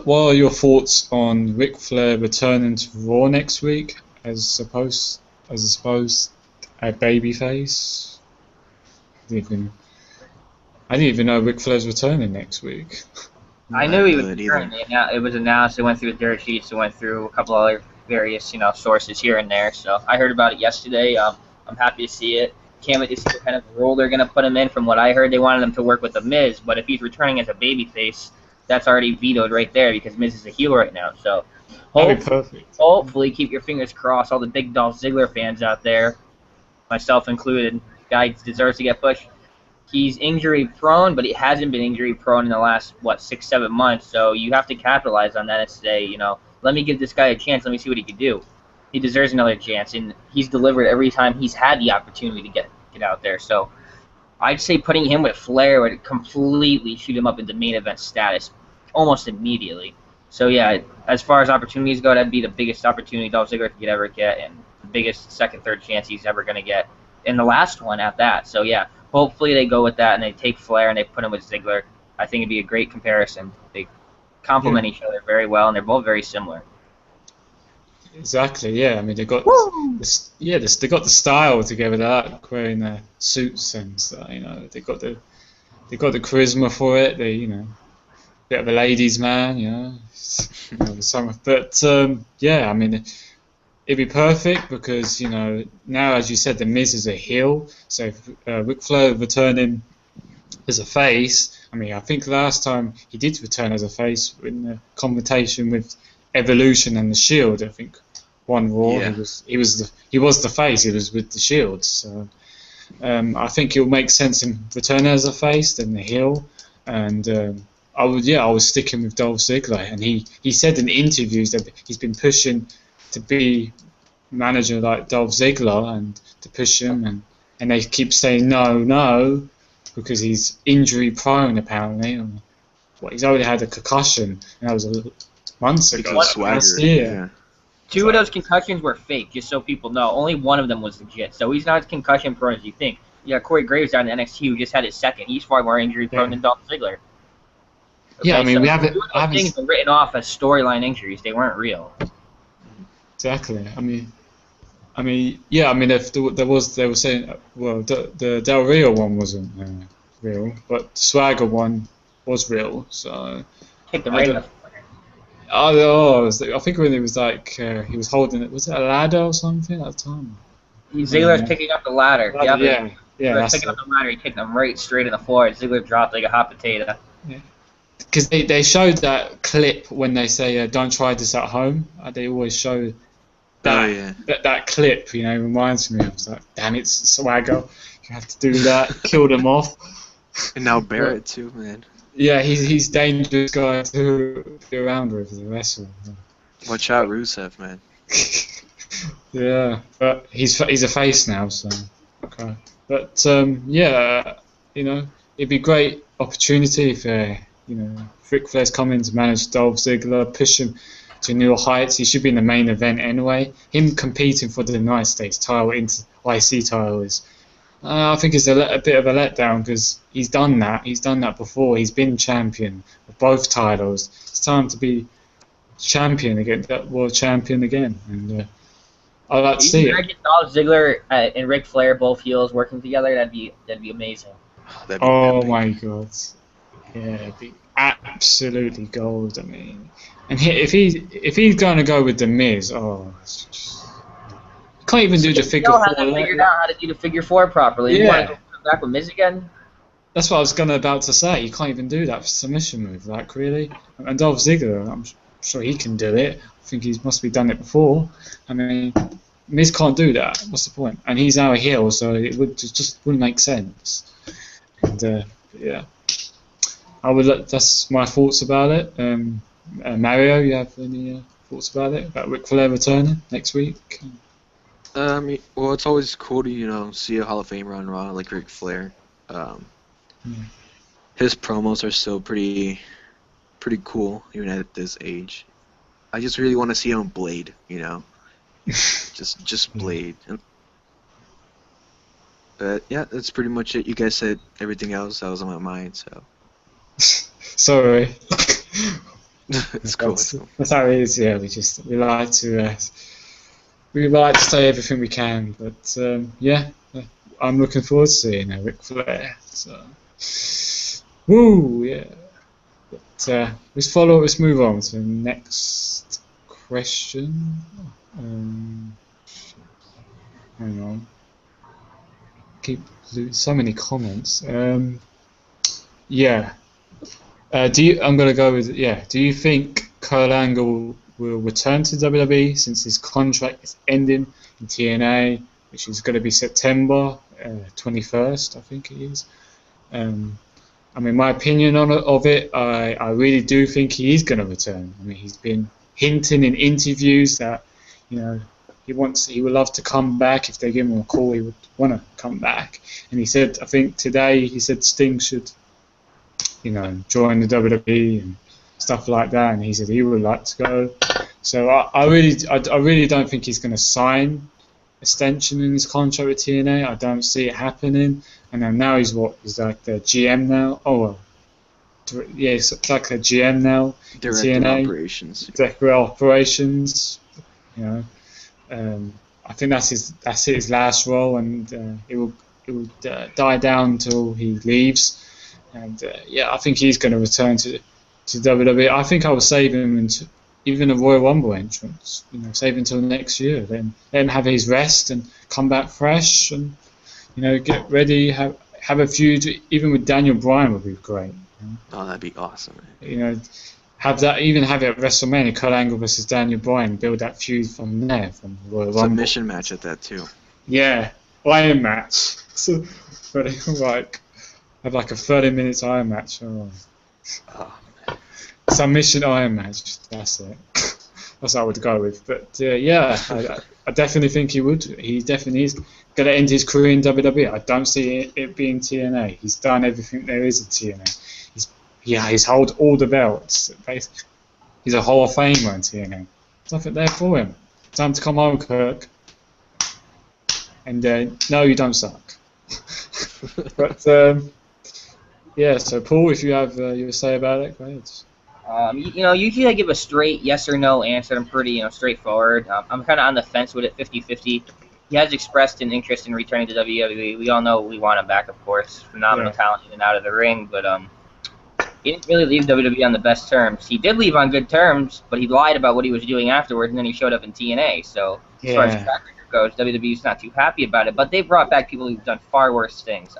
are your thoughts on Ric Flair returning to Raw next week as a babyface? I didn't even know Ric Flair's returning next week. I knew he was returning. It was announced. It went through the dirt sheets. It went through a couple other various, sources here and there. So I heard about it yesterday. I'm happy to see it. Can't wait to see what kind of role they're going to put him in. From what I heard, they wanted him to work with The Miz. But if he's returning as a babyface, that's already vetoed right there because Miz is a heel right now. So hopefully keep your fingers crossed. All the big Dolph Ziggler fans out there, myself included, guy deserves to get pushed. He's injury prone, but he hasn't been injury prone in the last 6-7 months. So you have to capitalize on that and say, let me give this guy a chance. Let me see what he can do. He deserves another chance, and he's delivered every time he's had the opportunity to get out there. So I'd say putting him with Flair would completely shoot him up into main event status almost immediately. So yeah, as far as opportunities go, that'd be the biggest opportunity Dolph Ziggler could ever get, and the biggest second, third chance he's ever going to get, and the last one at that. So yeah, hopefully they go with that and they take Flair and they put him with Ziggler. I think it'd be a great comparison. They complement each other very well, and they're both very similar. Exactly. Yeah. I mean, they got they got the style together. They like wearing their suits and stuff. They got the charisma for it. They bit of a ladies' man. But I mean, it'd be perfect because now, as you said, the Miz is a heel. So if Ric Flair returning as a face. I mean, I think last time he did return as a face in the confrontation with Evolution and the Shield. I think one Raw he was the face. He was with the Shield. So I think it will make sense in returning as a face than the heel. And I was sticking with Dolph Ziggler, and he said in interviews that he's been pushing to be manager like Dolph Ziggler and to push him, and they keep saying no. Because he's injury prone apparently. He's already had a concussion, and that was months ago. Last year. Two of those concussions were fake, just so people know. Only one of them was legit, so he's not as concussion prone as you think. Yeah, Corey Graves down in NXT who just had his second. He's far more injury prone than Dolph Ziggler. Okay, I mean, so we haven't. Things were written off as storyline injuries. They weren't real. Exactly. If they were saying, the Del Rio one wasn't real, but the Swagger one was real. So Take the rain off. I think when it was he was holding it. Was it a ladder or something at the time? Ziggler's picking up the ladder. Yeah. Ziggler's picking up the ladder. He kicked him right straight in the floor. Ziggler dropped like a hot potato. Yeah. Because they showed that clip when they say don't try this at home. They always show. That clip, reminds me. I was like, damn it, Swagger, you have to do that. Kill them off. And now Barrett too, man. Yeah, he's dangerous guy to be around with as a wrestler. Watch out, Rusev, man. Yeah, but he's a face now, so okay. But it'd be a great opportunity for Ric Flair's coming to manage Dolph Ziggler, push him to new heights. He should be in the main event anyway. Him competing for the United States title, IC title is, I think it's a bit of a letdown because he's done that. He's done that before. He's been champion of both titles. It's time to be champion again, world champion again. And I'd like to see it. Dolph Ziggler and Ric Flair both heels working together. That'd be amazing. Oh my god. Yeah, it'd be absolutely gold. I mean. And if he's going to go with the Miz, you can't even do the figure four. Figured out how to do the figure four properly. Yeah. You want to go back with Miz again? that's what I was about to say. You can't even do that submission move, like really. And Dolph Ziggler, I'm sure he can do it. I think he must have done it before. I mean, Miz can't do that. What's the point? And he's now a heel, so it just wouldn't make sense. And yeah, that's my thoughts about it. Mario, you have any thoughts about it? About Ric Flair returning next week? Well, it's always cool to see a Hall of Famer on Raw like Ric Flair. His promos are still pretty cool even at this age. I just really want to see him Blade, just Blade. But yeah, that's pretty much it. You guys said everything else that was on my mind, so. Sorry. It's cool. That's how it is. Yeah, we like to say everything we can, but yeah, I'm looking forward to seeing Ric Flair. So, woo, yeah. But let's move on to the next question. Hang on. Keep losing so many comments. Yeah. I'm gonna go with yeah. Do you think Kurt Angle will return to WWE since his contract is ending in TNA, which is going to be September 21st, I think it is. I mean, my opinion of it, I really do think he is going to return. I mean, he's been hinting in interviews that, he would love to come back. If they give him a call, he would want to come back. And he said, I think today, he said Sting should, join the WWE and stuff like that. And he said he would like to go. So I really don't think he's going to sign extension in his contract with TNA. I don't see it happening. And then now he's like the GM now. Oh well, yeah, it's like a GM now. Director TNA, operations. Director operations. I think that's his last role, and it will die down until he leaves. And yeah, I think he's going to return to WWE. I think I will save him even a Royal Rumble entrance. Save him until next year. Then let him have his rest and come back fresh, and get ready. Have a feud even with Daniel Bryan would be great. Oh, that'd be awesome. Have it at WrestleMania, Kurt Angle versus Daniel Bryan, build that feud from there, from Royal Rumble. Submission match at that too. Yeah, Iron match. So, have like a 30 minutes Iron match. Oh. Submission Iron match. That's it. That's what I would go with. But yeah, I definitely think he would. He definitely is going to end his career in WWE. I don't see it being TNA. He's done everything there is in TNA. He's held all the belts. Basically. He's a Hall of Famer in TNA. There's nothing there for him. Time to come home, Kirk. And no, you don't suck. But yeah, so Paul, if you have your say about it, go ahead. Usually I give a straight yes or no answer. I'm pretty, straightforward. I'm kind of on the fence with it, 50-50. He has expressed an interest in returning to WWE. We all know we want him back, of course. Phenomenal talent in and out of the ring, but he didn't really leave WWE on the best terms. He did leave on good terms, but he lied about what he was doing afterwards, and then he showed up in TNA. So as far as track record goes, WWE's not too happy about it. But they brought back people who've done far worse things.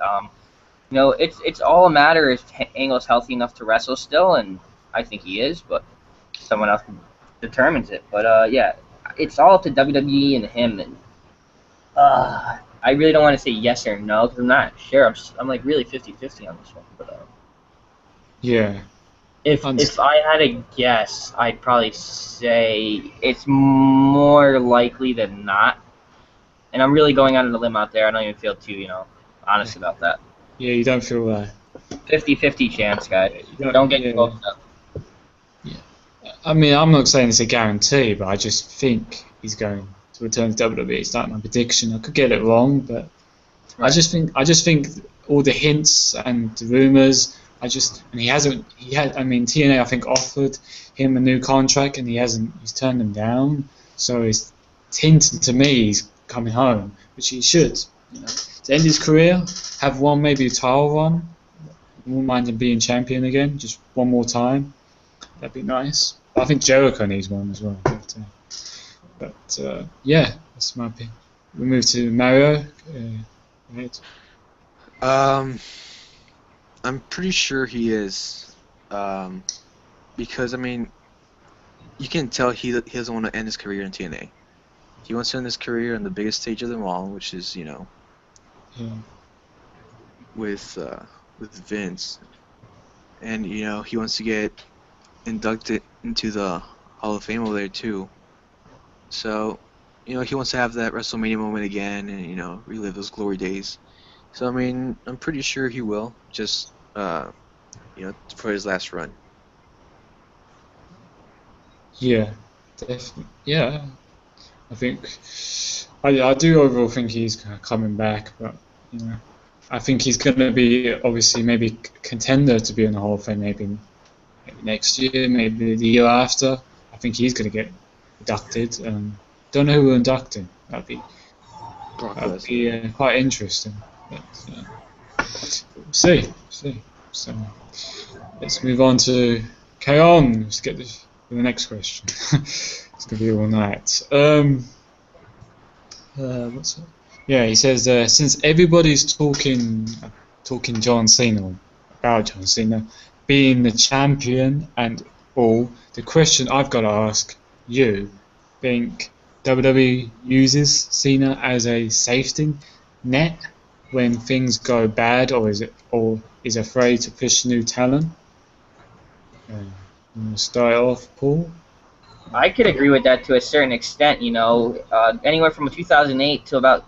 It's all a matter if Angle's healthy enough to wrestle still, and I think he is, but someone else determines it. But yeah, it's all up to WWE and him. And I really don't want to say yes or no because I'm not sure. I'm like really 50-50 on this one. But yeah. If I had a guess, I'd probably say it's more likely than not. And I'm really going out on a limb out there. I don't even feel too, honest about that. Yeah, you don't feel that. 50-50 chance, guys. Don't get your hopes up. Yeah. I mean, I'm not saying it's a guarantee, but I just think he's going to return to WWE. It's like my prediction. I could get it wrong, but right. I just think all the hints and the rumors. TNA I think offered him a new contract and he's turned them down. So it's hinted to me he's coming home, which he should. To end his career, have one maybe a title run. I wouldn't mind him being champion again, just one more time. That'd be nice. I think Jericho needs one as well. But yeah, that's my opinion. We move to Mario. I'm pretty sure he is, because I mean, you can tell he doesn't want to end his career in TNA. He wants to end his career on the biggest stage of them all, which is Yeah. with Vince, and he wants to get inducted into the Hall of Fame over there too. So, he wants to have that WrestleMania moment again and relive those glory days. So I mean, I'm pretty sure he will, just for his last run. Yeah, definitely. Yeah, I think I do overall think he's coming back, but I think he's going to be obviously maybe contender to be in the Hall of Fame maybe next year, maybe the year after. I think he's going to get inducted. Don't know who will induct him. That'd be quite interesting. But, we'll see. So let's move on to K-On. Let's get to the next question. It's going to be all night. What's it? Yeah, he says, since everybody's talking John Cena, about John Cena being the champion and all, the question I've got to ask you, think WWE uses Cena as a safety net when things go bad, or is afraid to push new talent? You want to start off, Paul? I could agree with that to a certain extent. Anywhere from 2008 to about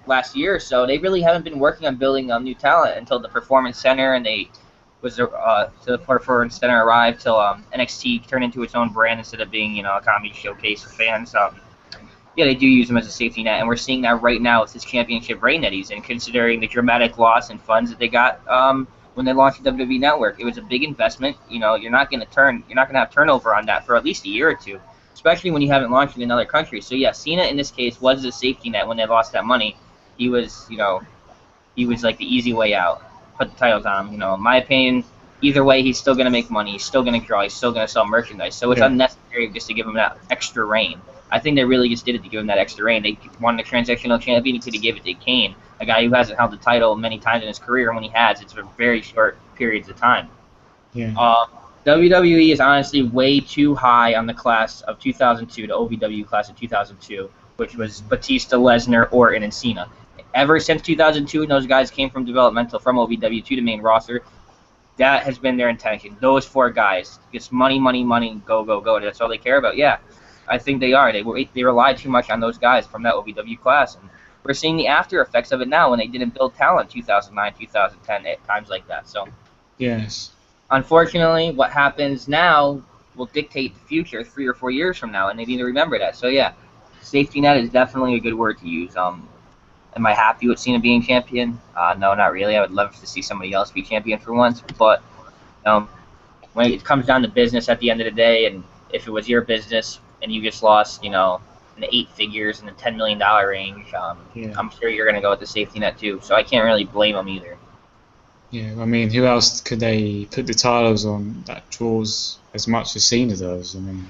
last year or so, they really haven't been working on building new talent until the Performance Center, and the Performance Center arrived till NXT turned into its own brand instead of being a comedy showcase for fans. Yeah, they do use him as a safety net, and we're seeing that right now with his championship reign that he's in, considering the dramatic loss in funds that they got when they launched the WWE Network. It was a big investment. You're not going to have turnover on that for at least a year or two, especially when you haven't launched in another country. So yeah, Cena in this case was the safety net when they lost that money. He was like the easy way out. Put the titles on him. In my opinion, either way, he's still going to make money. He's still going to draw. He's still going to sell merchandise. So it's unnecessary just to give him that extra reign. I think they really just did it to give him that extra reign. They wanted a transactional champion. He could have given it to Kane, a guy who hasn't held the title many times in his career. When he has, it's for very short periods of time. Yeah. WWE is honestly way too high on the class of 2002, the OVW class of 2002, which was Batista, Lesnar, Orton, and Cena. Ever since 2002, those guys came from developmental from OVW to the main roster. That has been their intention. Those four guys, just money, go, go, go. That's all they care about. Yeah, I think they are. They rely too much on those guys from that OVW class, and we're seeing the after effects of it now when they didn't build talent 2009, 2010, at times like that. So, yes, unfortunately, what happens now will dictate the future 3 or 4 years from now, and they need to remember that. So yeah, safety net is definitely a good word to use. Am I happy with Cena being champion? No, not really. I would love to see somebody else be champion for once, but when it comes down to business at the end of the day, and if it was your business and you just lost, in the 8 figures in the $10 million range, I'm sure you're going to go with the safety net too. So I can't really blame them either. Yeah, I mean, who else could they put the titles on that draws as much as Cena does? I mean,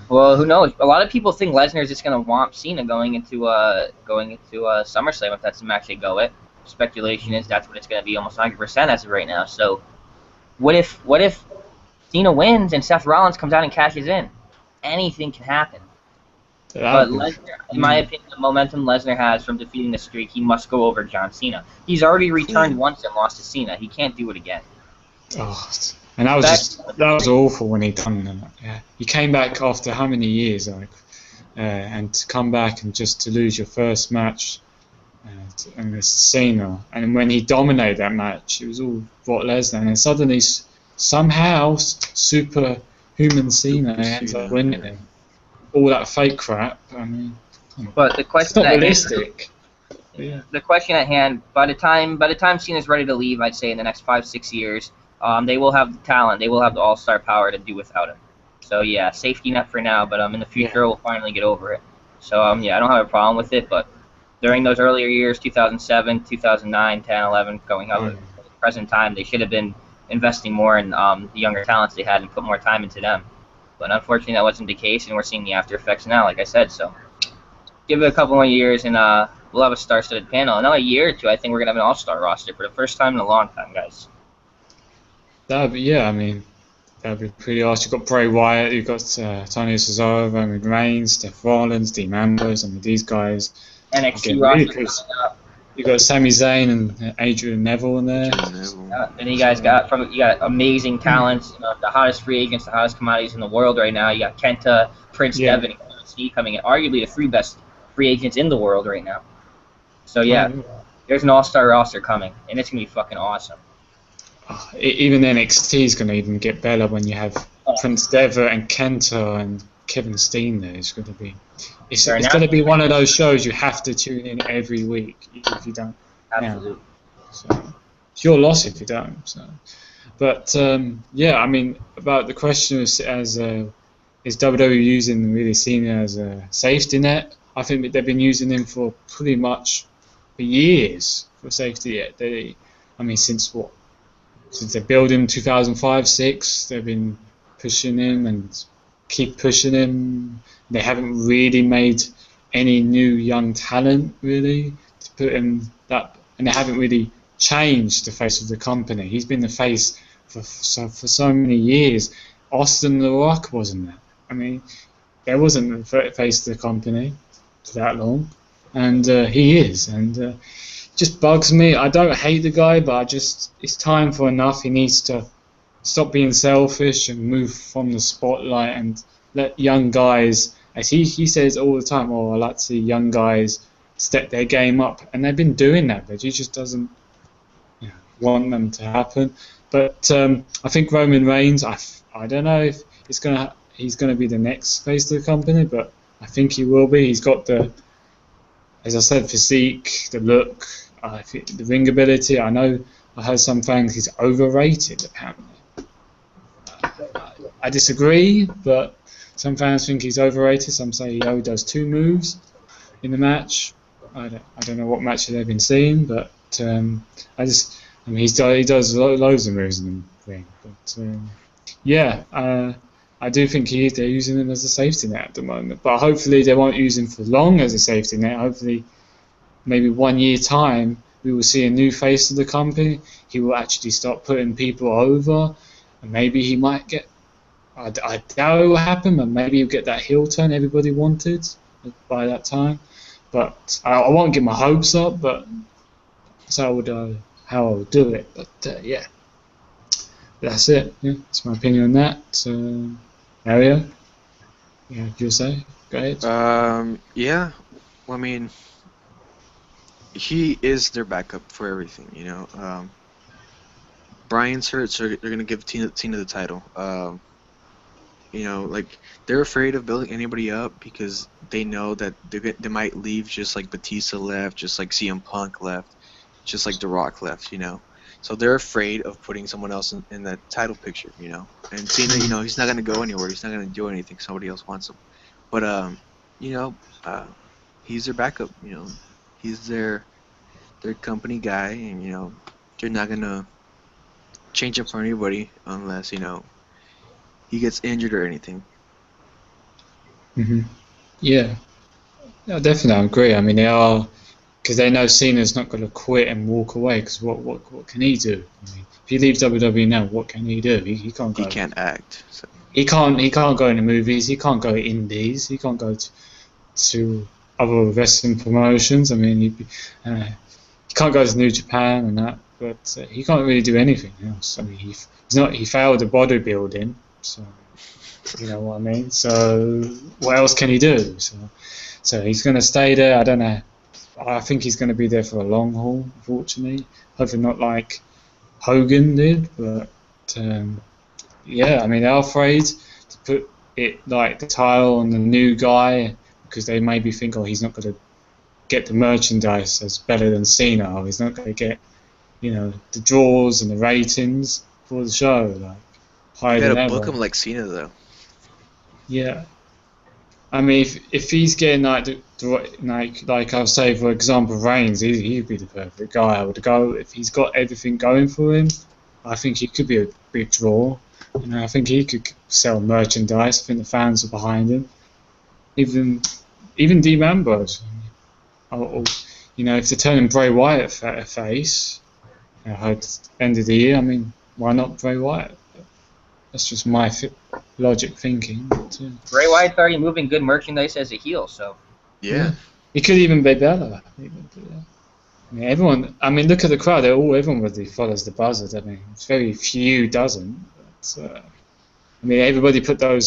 well, who knows? A lot of people think Lesnar is just going to womp Cena going into SummerSlam if that's the match they go with. Speculation is that's what it's going to be, almost 100% as of right now. So, what if Cena wins and Seth Rollins comes out and cashes in? Anything can happen. But Lesnar, in my opinion, the momentum Lesnar has from defeating the streak, he must go over John Cena. He's already returned once and lost to Cena. He can't do it again. Oh, and that was awful when he done that. Yeah, he came back after how many years, and to come back and just to lose your first match, and it's Cena. And when he dominated that match, it was all Brock Lesnar, and then suddenly somehow superhuman Cena ends up winning it. All that fake crap. I mean, but the question it's not realistic. The question at hand, by the time Cena's ready to leave, I'd say in the next 5-6 years, they will have the talent, they will have the all-star power to do without him. So yeah, safety net for now, but in the future we'll finally get over it. So yeah, I don't have a problem with it, but during those earlier years, 2007, 2009, 10, 11, going up to the present time, they should have been investing more in the younger talents they had and put more time into them. But unfortunately, that wasn't the case, and we're seeing the after effects now, like I said. So give it a couple more years, and we'll have a star-studded panel. Another year or two, I think we're going to have an all-star roster for the first time in a long time, guys. That'd be, yeah, I mean, that'd be pretty awesome. You've got Bray Wyatt, you've got Tony Cesaro, Roman Reigns, Seth Rollins, Dean Ambrose. I mean, these guys are NXT getting really roster close. coming up. You've got Sami Zayn and Adrian Neville in there. And you guys got amazing talents, the hottest free agents, the hottest commodities in the world right now. You got Kenta, Prince Yeah. Devitt, and Steve coming in, arguably the three best free agents in the world right now. So yeah, there's an all-star roster coming, and it's gonna be fucking awesome. Even NXT is going to even get better when you have Prince Devitt and Kenta and Kevin Steen there. It's going to be, it's going to be one of those shows you have to tune in every week if you don't. Absolutely. So it's your loss if you don't. So, but yeah, I mean, about the question is WWE using really Cena as a safety net? I think that they've been using him for pretty much for years for safety net. I mean, since what? Since they built him 2005-06, they've been pushing him and keep pushing him. They haven't really made any new young talent really to put him that, and they haven't really changed the face of the company. He's been the face for so many years. Austin The Rock wasn't that. I mean, there wasn't the face of the company for that long, and he is, and. Just bugs me. I don't hate the guy, but it's time for enough. He needs to stop being selfish and move from the spotlight and let young guys, as he says all the time, I like to see young guys step their game up, and they've been doing that, but he just doesn't want them to happen. But I think Roman Reigns, I don't know if he's gonna be the next face of the company, but I think he will be. He's got the, as I said, physique, the look, the ring ability. I know I heard some fans he's overrated, apparently. I disagree, but some fans think he's overrated. Some say he only does 2 moves in the match. I don't know what match they've been seeing, but I mean, he does loads of moves in the ring. But yeah, I do think they're using him as a safety net at the moment. But hopefully they won't use him for long as a safety net. Hopefully, maybe 1 year time, we will see a new face of the company. He will actually start putting people over, and maybe he might get. I doubt it will happen, but maybe he'll get that heel turn everybody wanted by that time. But I won't get my hopes up. But that's how I would do it. But yeah, that's it. Yeah, that's my opinion on that. Mario, yeah, you say? Go ahead. Yeah. Well, I mean, he is their backup for everything, you know. Brian's hurt, so they're gonna give Tina the title. You know, like, they're afraid of building anybody up because they know that they might leave just like Batista left, just like CM Punk left, just like The Rock left, you know. So they're afraid of putting someone else in that title picture, you know. And Cena, you know, he's not gonna go anywhere. He's not gonna do anything. Somebody else wants him. But you know, he's their backup. You know, he's their company guy, and you know, they're not gonna change him for anybody unless, you know, he gets injured or anything. Yeah, definitely, I agree. I mean, they are, because they know Cena's not going to quit and walk away. Because what can he do? I mean, if he leaves WWE now, what can he do? He can't go. He can't act. So. He can't go into movies. He can't go to indies. He can't go to other wrestling promotions. I mean, he can't go to New Japan and that. But he can't really do anything else. I mean, he failed at bodybuilding. So you know what I mean. So what else can he do? So he's going to stay there. I don't know. I think he's going to be there for a long haul, unfortunately. Hopefully not like Hogan did, but yeah, I mean, they're afraid to put it like the title on the new guy because they maybe think, oh, he's not going to get the merchandise that's better than Cena, or he's not going to get, you know, the draws and the ratings for the show, like higher You than gotta ever. book him like Cena though. Yeah. I mean, if he's getting like I'll say, for example, Reigns, he'd be the perfect guy. I would go if he's got everything going for him. I think he could be a big draw. You know, I think he could sell merchandise. I think the fans are behind him. Even Dean Ambrose. Or, you know, if they're turning Bray Wyatt a face, at the end of the year, I mean, why not Bray Wyatt? That's just my logic thinking. But, Bray Wyatt's already moving good merchandise as a heel, so. Yeah. He could even be better. I mean, everyone. I mean, look at the crowd. Everyone really follows the buzzard. I mean, it's very few doesn't. But, I mean, everybody put their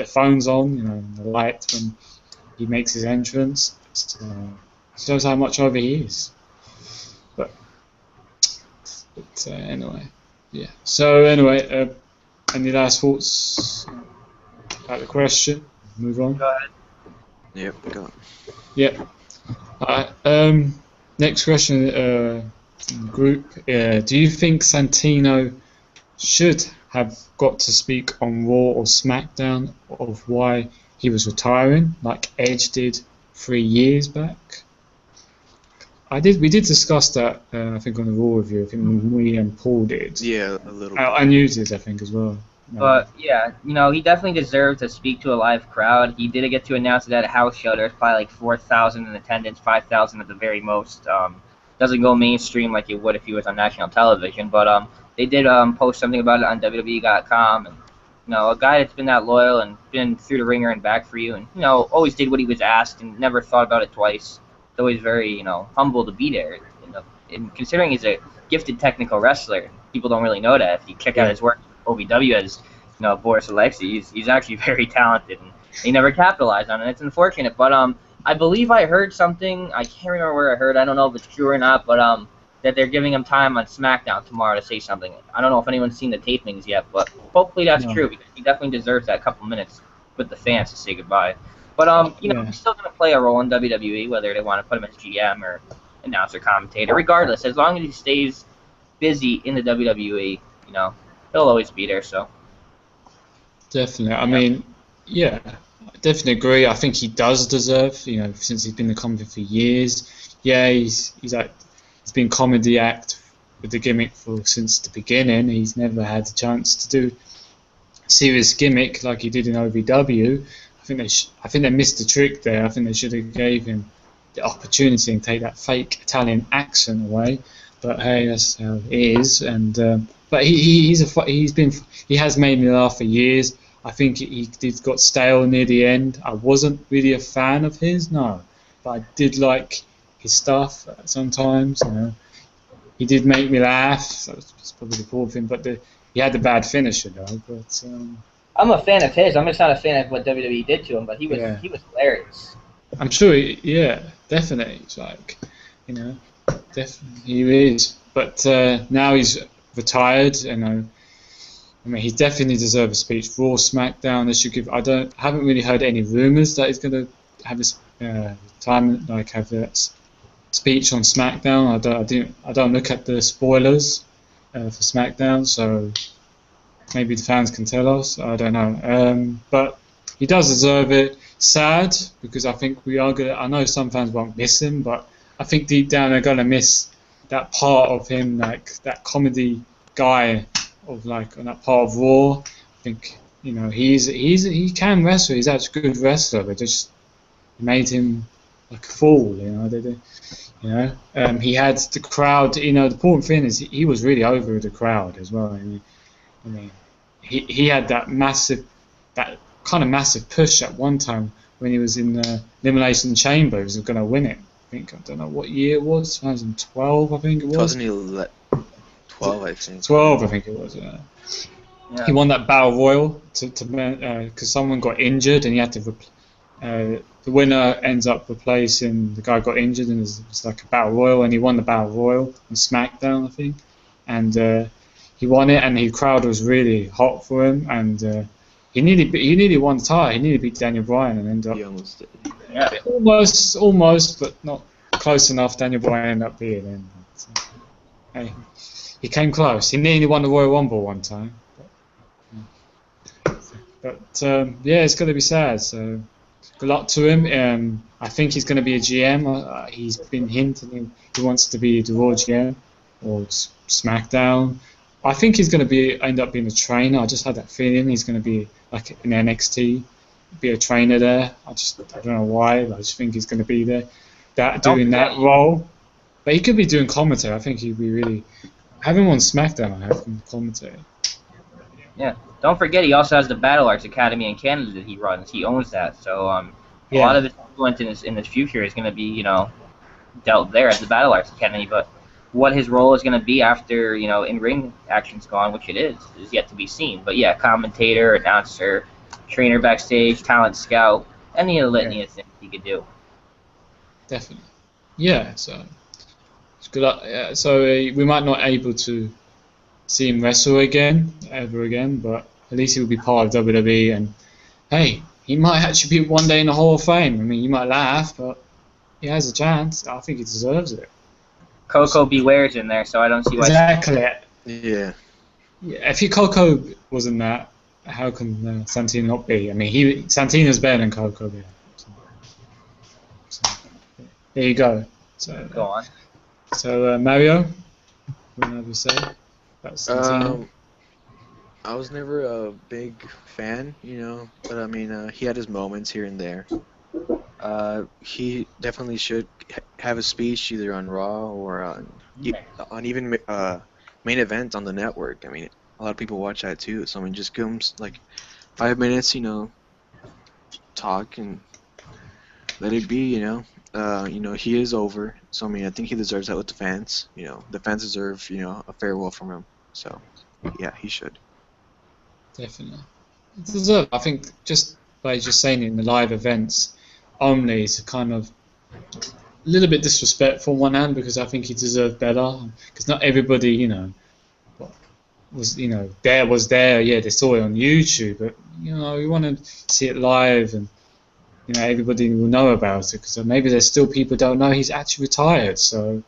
phones on. You know, the light when he makes his entrance. So, shows how much over he is. But anyway, yeah. So anyway, any last thoughts about the question? Move on. Go ahead. Yep. Go on. Yeah. Next question, group. Do you think Santino should have got to speak on Raw or SmackDown of why he was retiring, like Edge did 3 years back? We did discuss that, I think, on the Raw review. I think we and Paul did. Yeah, a little. And you did, I think, as well. But yeah, he definitely deserved to speak to a live crowd. He did get to announce it at a house show. There's probably like 4,000 in attendance, 5,000 at the very most. Doesn't go mainstream like it would if he was on national television. But they did post something about it on WWE.com. And a guy that's been that loyal and been through the ringer and back for you, and always did what he was asked and never thought about it twice. He's always very humble to be there. And considering he's a gifted technical wrestler, people don't really know that. If you check out his work. OVW as Boris Alexei, he's actually very talented, and he never capitalized on it. It's unfortunate, but I believe I heard something. I can't remember where I heard. I don't know if it's true or not, but that they're giving him time on SmackDown tomorrow to say something. I don't know if anyone's seen the tapings yet, but hopefully that's true, because he definitely deserves that couple minutes with the fans to say goodbye. But he's still going to play a role in WWE, whether they want to put him as GM or announcer, commentator. Regardless, as long as he stays busy in the WWE, he'll always be there. So definitely, I mean, yeah, I definitely agree. I think he does deserve, since he's been in the comedy for years. Yeah, he's been comedy act with the gimmick since the beginning. He's never had a chance to do serious gimmick like he did in OVW. I think they missed the trick there. I think they should have gave him the opportunity and take that fake Italian accent away. But hey, that's how it is. And but he has made me laugh for years. I think he got stale near the end. I wasn't really a fan of his, no, but I did like his stuff sometimes. He did make me laugh. So that's probably the poor thing. But he had the bad finisher though. But I'm a fan of his. I'm just not a fan of what WWE did to him. But he was hilarious. I'm sure. Definitely. It's like, definitely he is. But now he's retired, and I mean, he definitely deserves a speech. Raw, SmackDown, they should give. I haven't really heard any rumors that he's going to have his retirement, like have that speech on SmackDown. I don't look at the spoilers for SmackDown, so maybe the fans can tell us. I don't know, but he does deserve it. Sad, because I think we are gonna. I know some fans won't miss him, but I think deep down they're gonna miss that part of him, like that comedy guy of like on that part of Raw. I think he can wrestle. He's actually a good wrestler, but just made him like a fool. He had the crowd. The important thing is he was really over with the crowd as well. I mean, he had that kind of massive push at one time when he was in the Elimination Chamber. He was going to win it. I don't know what year it was. 2012, I think it was. 12, I think. 12, I think it was. Yeah. He won that battle royal because someone got injured, and he had to. The winner ends up replacing the guy who got injured, and it's like a battle royal, and he won the battle royal on SmackDown, I think, and he won it, and the crowd was really hot for him, and he nearly won the title. He nearly beat Daniel Bryan and ended up. He almost did. Yeah. Almost, but not close enough. Daniel Bryan ended up beating him. Hey, he came close. He nearly won the Royal Rumble one time. But it's going to be sad. So good luck to him. I think he's going to be a GM. He's been hinting he wants to be the Raw GM or SmackDown. I think he's going to end up being a trainer. I just had that feeling he's going to be like in NXT, be a trainer there. I don't know why, but I just think he's going to be there, doing that role. But he could be doing commentary. I think he'd be really have him on SmackDown. I have him commentate. Yeah. Don't forget, he also has the Battle Arts Academy in Canada that he runs. He owns that. So a lot of his influence in his future is going to be, dealt there at the Battle Arts Academy. But what his role is going to be after, in-ring action's gone, which it is yet to be seen. But yeah, commentator, announcer, trainer backstage, talent scout, any of the litany of things he could do. Definitely. Yeah, so it's good. So we might not able to see him wrestle ever again, but at least he'll be part of WWE, and hey, he might actually be one day in the Hall of Fame. I mean, you might laugh, but he has a chance. I think he deserves it. Coco Beware's in there, so I don't see why. Exactly. Yeah. Yeah. If Coco wasn't that, how can Santino not be? I mean, Santino's better than Coco. So, there you go. So go on. So Mario, what have you say about Santino? I was never a big fan, but I mean, he had his moments here and there. He definitely should have a speech either on Raw or on even main event on the network. I mean, a lot of people watch that too. So I mean, just give him like 5 minutes, talk and let it be. He is over. So I mean, I think he deserves that with the fans. The fans deserve a farewell from him. So yeah, he should. Definitely. It deserves. I think just by just saying it in the live events only is kind of a little bit disrespectful on one hand, because I think he deserved better. Because not everybody, was there. Yeah, they saw it on YouTube, but you want to see it live, and everybody will know about it. Because maybe there's still people don't know he's actually retired. So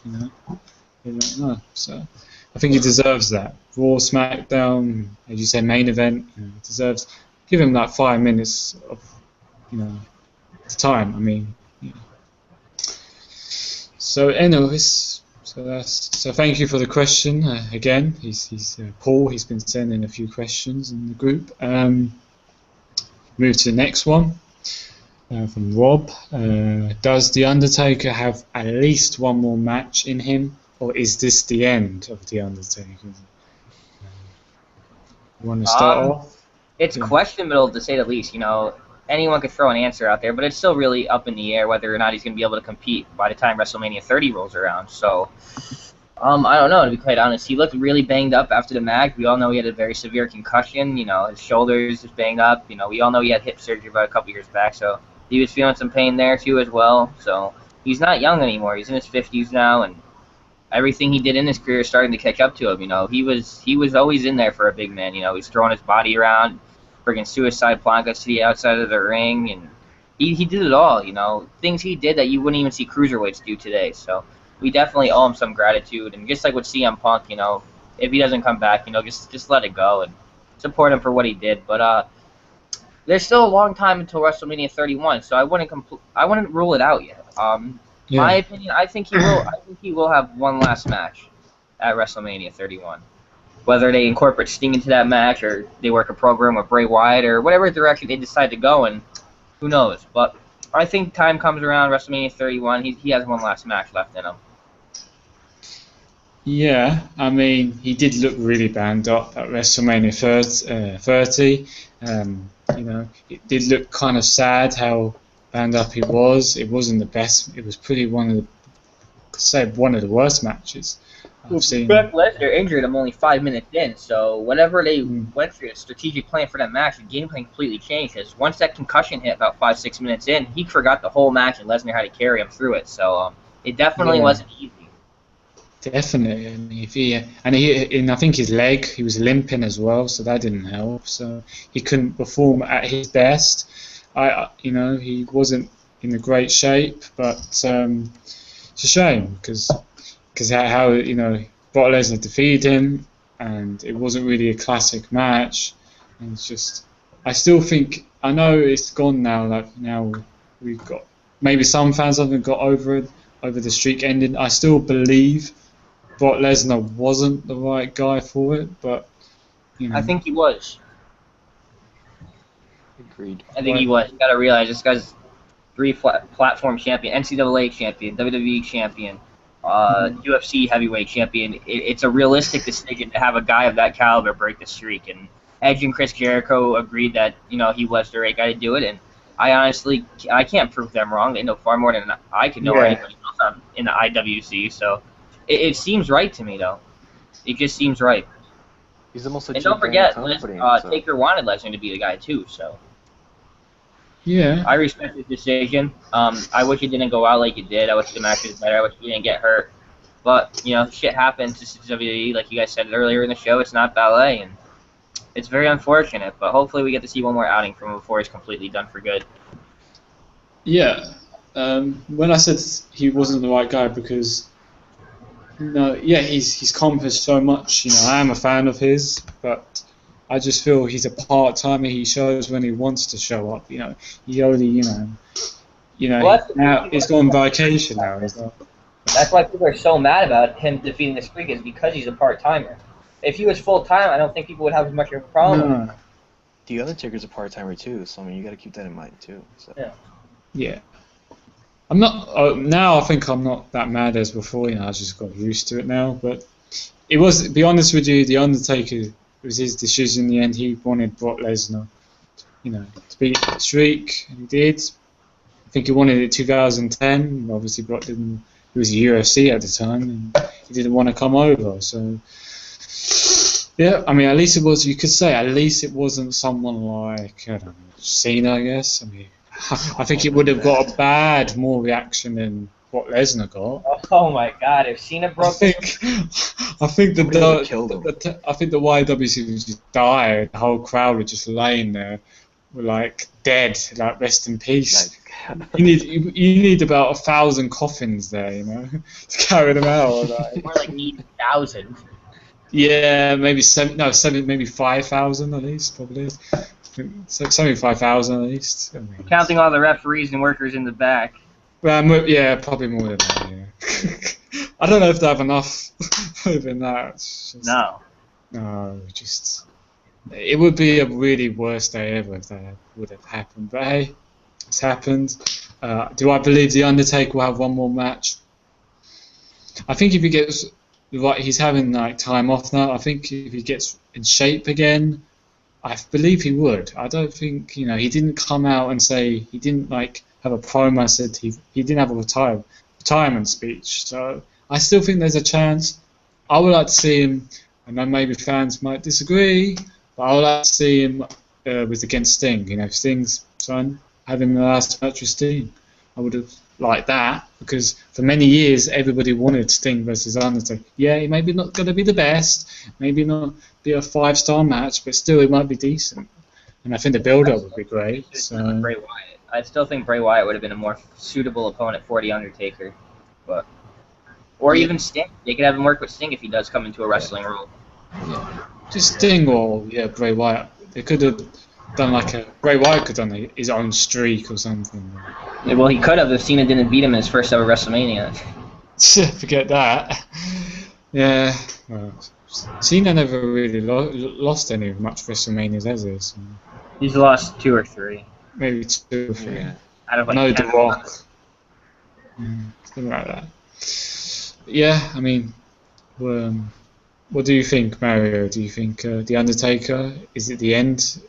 they don't know. So I think he deserves that. Raw, SmackDown, as you say, main event. He deserves. Give him like 5 minutes of the time. I mean. So anyways, so thank you for the question again. He's Paul. He's been sending a few questions in the group. Move to the next one from Rob. Does the Undertaker have at least one more match in him, or is this the end of the Undertaker? You want to start off? It's questionable to say the least. Anyone could throw an answer out there, but it's still really up in the air whether or not he's going to be able to compete by the time WrestleMania 30 rolls around. So, I don't know, to be quite honest. He looked really banged up after the match. We all know he had a very severe concussion. His shoulders is banged up. We all know he had hip surgery about a couple years back, so he was feeling some pain there too as well. So he's not young anymore. He's in his 50s now, and everything he did in his career is starting to catch up to him. He was always in there for a big man. He's throwing his body around, friggin' suicide plancas to the outside of the ring, and he did it all, things he did that you wouldn't even see cruiserweights do today. So we definitely owe him some gratitude, and just like with CM Punk, if he doesn't come back, just let it go and support him for what he did. But there's still a long time until WrestleMania 31, so I wouldn't rule it out yet. My opinion, I think he will have one last match at WrestleMania 31. Whether they incorporate Sting into that match, or they work a program with Bray Wyatt, or whatever direction they decide to go in, who knows? But I think time comes around, WrestleMania 31, he has one last match left in him. Yeah, I mean, he did look really banged up at WrestleMania 30. It did look kind of sad how banged up he was. It wasn't the best. It was pretty one of the worst matches I've seen. Brock Lesnar injured him only 5 minutes in, so whenever they went through a strategic plan for that match, the game plan completely changed. Because once that concussion hit about 5-6 minutes in, he forgot the whole match, and Lesnar had to carry him through it. So it definitely wasn't easy. Definitely, and I think his leg, he was limping as well, so that didn't help. So he couldn't perform at his best. He wasn't in a great shape, but it's a shame because how Brock Lesnar defeated him, and it wasn't really a classic match. And it's just, I still think, I know it's gone now. Like now we've got, maybe some fans haven't got over the streak ending. I still believe Brock Lesnar wasn't the right guy for it, but I think he was. Agreed. I think he was. You gotta realize this guy's 3 platform champion, NCAA champion, WWE champion, UFC heavyweight champion, it's a realistic decision to have a guy of that caliber break the streak. And Edge and Chris Jericho agreed that he was the right guy to do it. And I can't prove them wrong. They know far more than I could know or anybody else in the IWC. So it seems right to me, though. It just seems right. He's the most and don't forget, so. Taker wanted Lesnar to be the guy too. So yeah, I respect his decision. I wish it didn't go out like it did. I wish the match was better. I wish he didn't get hurt. But shit happens. This is WWE, like you guys said earlier in the show. It's not ballet, and it's very unfortunate. But hopefully, we get to see one more outing from him before he's completely done for good. Yeah. When I said he wasn't the right guy, because he's accomplished so much. I am a fan of his, but I just feel he's a part-timer. He shows when he wants to show up. He only, now he's gone on vacation now. That's why people are so mad about him defeating the streak, is because he's a part-timer. If he was full-time, I don't think people would have as much of a problem. No. The Undertaker's a part-timer too, so you got to keep that in mind too. So. Yeah. I'm not now. I think I'm not that mad as before. I just got used to it now. But it was, to be honest with you, the Undertaker, it was his decision in the end. He wanted Brock Lesnar, to beat the streak, and he did. I think he wanted it 2010. Obviously, Brock didn't. He was UFC at the time, and he didn't want to come over. So, yeah, I mean, at least it was. You could say at least it wasn't someone like, I don't know, Cena, I guess. I mean, I think it would have got more reaction than what Lesnar got. Oh my God! If Cena broke, I think the YWC would just die. The whole crowd would just laying there, like dead, like rest in peace. You need about 1,000 coffins there, to carry them out. More like 8,000. Yeah, maybe 5,000 at least, probably. 75,000 at least. Counting all the referees and workers in the back. Well, yeah, probably more than that. Yeah. I don't know if they have enough more than that. No, it would be a really worst day ever if that would have happened. But hey, it's happened. Do I believe the Undertaker will have one more match? I think if he gets he's having time off now. I think if he gets in shape again, I believe he would. I don't think he didn't come out and say, he didn't have a promo said he didn't have a retirement speech. So I still think there's a chance. I would like to see him. I know maybe fans might disagree, but I would like to see him against Sting. Sting's son having the last match with Sting. I would have liked that, because for many years everybody wanted Sting versus Undertaker. Yeah, he maybe not going to be the best, maybe not be a 5-star match, but still it might be decent. And I think the build-up would be great. So Bray Wyatt. I still think Bray Wyatt would have been a more suitable opponent for the Undertaker, or even Sting. They could have him work with Sting if he does come into a wrestling role. Yeah. Just Sting or Bray Wyatt. They could have done Bray Wyatt could have done his own streak or something. Yeah, well, he could have if Cena didn't beat him in his first ever WrestleMania. Forget that. Yeah. Well, Cena never really lost any much WrestleManias, has he? So he's lost 2 or 3. Maybe 2 or 3. Yeah. Out of The Rock. Something like that. Yeah, I mean, what do you think, Mario? Do you think The Undertaker, is it the end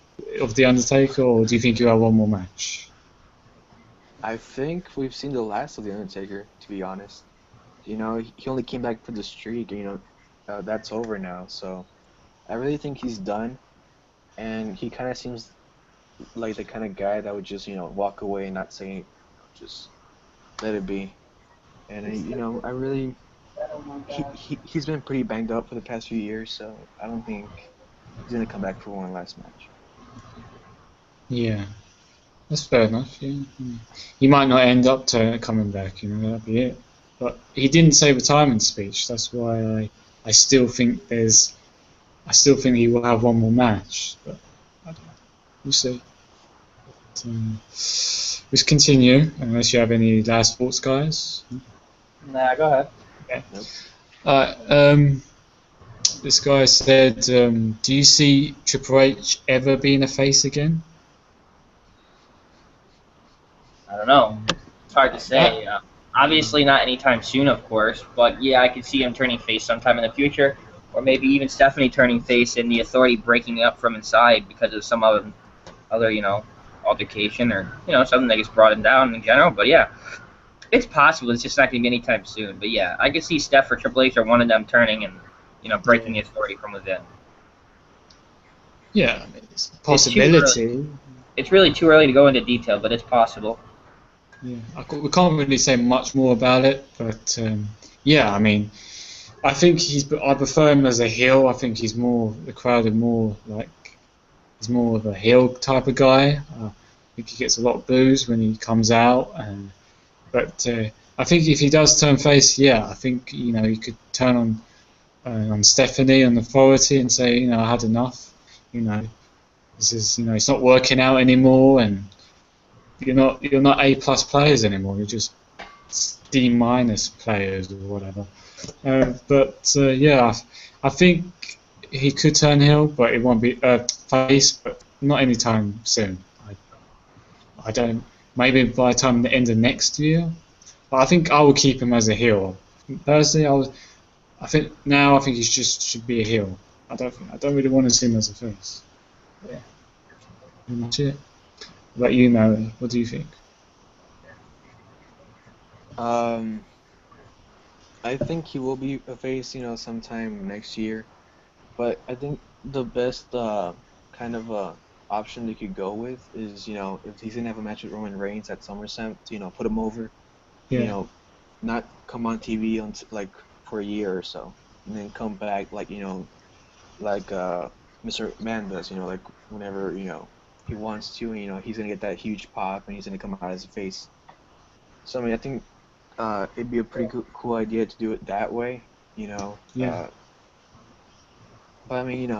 of The Undertaker, or do you think you have one more match? I think we've seen the last of The Undertaker, to be honest. He only came back for the streak, that's over now. So I really think he's done, and he kind of seems like the kind of guy that would just, walk away and not say, just let it be. And, I really, he's been pretty banged up for the past few years, so I don't think he's going to come back for one last match. Yeah. That's fair enough, yeah. He might not end up coming back, that'd be it. But he didn't say retirement speech, that's why I still think he will have one more match. But I don't know. We'll see. But, let's continue, unless you have any last thoughts, guys. Nah, go ahead. Okay. Nope. This guy said, do you see Triple H ever being a face again? I don't know. It's hard to say. Obviously not anytime soon, of course, but yeah, I could see him turning face sometime in the future, or maybe even Stephanie turning face and the Authority breaking up from inside because of some other altercation or something that gets brought him down in general. But yeah, it's possible. It's just not going to be anytime soon. But yeah, I could see Steph or Triple H or one of them turning and breaking the Authority from within. Yeah, I mean, it's a possibility. It's really too early to go into detail, but it's possible. Yeah, we can't really say much more about it, but yeah, I mean, I think I prefer him as a heel. I think he's the crowd are more like, he's more of a heel type of guy. I think he gets a lot of boos when he comes out, but I think if he does turn face, yeah, I think he could turn on Stephanie and Authority and say, I had enough. This is it's not working out anymore, and you're not A+ players anymore. You're just D- players or whatever. Yeah, I think he could turn heel, but it won't be face, but not anytime soon. I don't. Maybe by the time the end of next year. But I think I will keep him as a heel. Personally, I think he should be a heel. I don't really want to see him as a face. Yeah, pretty much it. What about you, Mary? What do you think? I think he will be a face, sometime next year. But I think the best kind of option they could go with is, if he's gonna have a match with Roman Reigns at SummerSlam, put him over, Yeah. Not come on TV like for a year or so, and then come back like like Mr. McMahon does, like whenever he wants to, and he's gonna get that huge pop, and he's gonna come out as a face. So I mean, I think it'd be a pretty cool idea to do it that way, Yeah. But I mean,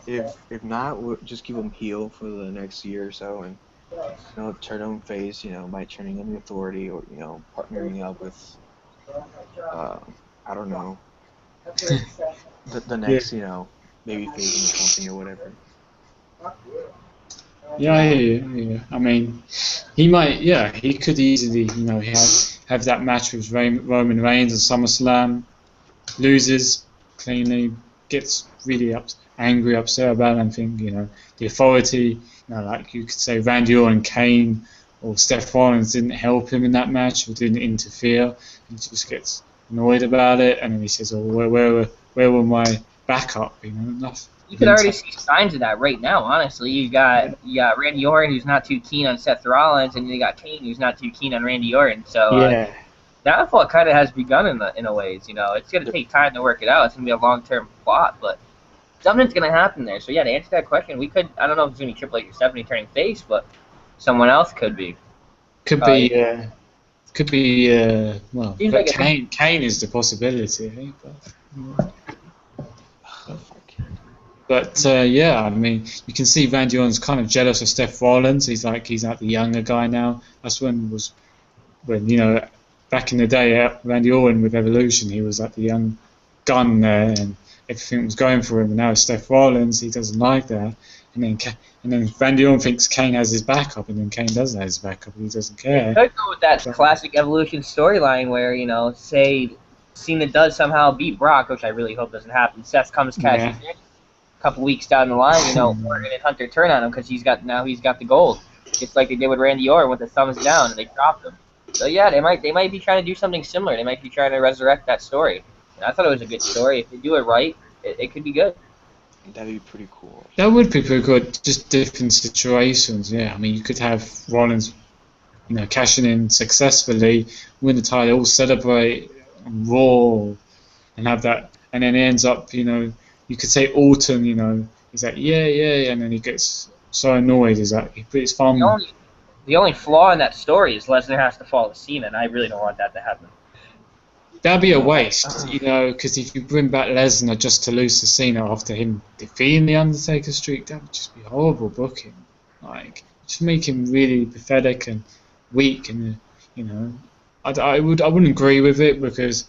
if not, we'll just keep him heel for the next year or so, and turn him face, by turning on the Authority or partnering up with, I don't know, the next maybe face in the company or whatever. Yeah, I hear you. Yeah. I mean, he might. Yeah, he could easily, have that match with Roman Reigns at SummerSlam, loses cleanly, gets really angry, upset about it, and think, the Authority, like you could say Randy Orton and Kane or Seth Rollins didn't help him in that match or didn't interfere. He just gets annoyed about it, and then he says, "Oh, where were my backup?" Nothing. You could already see signs of that right now. Honestly, you got Randy Orton, who's not too keen on Seth Rollins, and you got Kane, who's not too keen on Randy Orton. So Yeah. downfall kind of has begun in a ways. It's going to take time to work it out. It's going to be a long-term plot, but something's going to happen there. So yeah, to answer that question, I don't know if it's going to be Triple H or Stephanie turning face, but someone else could be. Could be. Well, Seems but like Kane is the possibility, I think. But yeah, I mean, you can see Randy Orton's kind of jealous of Seth Rollins. He's like the younger guy now. That's when back in the day, Randy Orton with Evolution, he was like the young gun there, and everything was going for him. And now Seth Rollins, he doesn't like that. And then Randy Orton thinks Kane has his backup, and then Kane doesn't have his backup, and he doesn't care. Could go with that classic Evolution storyline where say Cena does somehow beat Brock, which I really hope doesn't happen. Seth comes cashes in. A couple weeks down the line, Orton and Hunter turn on him because he's got the gold, just like they did with Randy Orton with the thumbs down, and they dropped him. So yeah, they might be trying to do something similar. They might be trying to resurrect that story. And I thought it was a good story. If they do it right, it could be good. That'd be pretty cool. That would be pretty good. Just different situations. Yeah, I mean, you could have Rollins, cashing in successfully, win the title, celebrate on Raw, and have that, and then it ends up, you could say Orton, he's like, yeah, and then he gets so annoyed. He's like, it's fun. The only flaw in that story is Lesnar has to fall to Cena, and I really don't want that to happen. That'd be a waste, because if you bring back Lesnar just to lose to Cena after him defeating the Undertaker streak, that would just be horrible booking. Like, just make him really pathetic and weak, and I wouldn't agree with it because,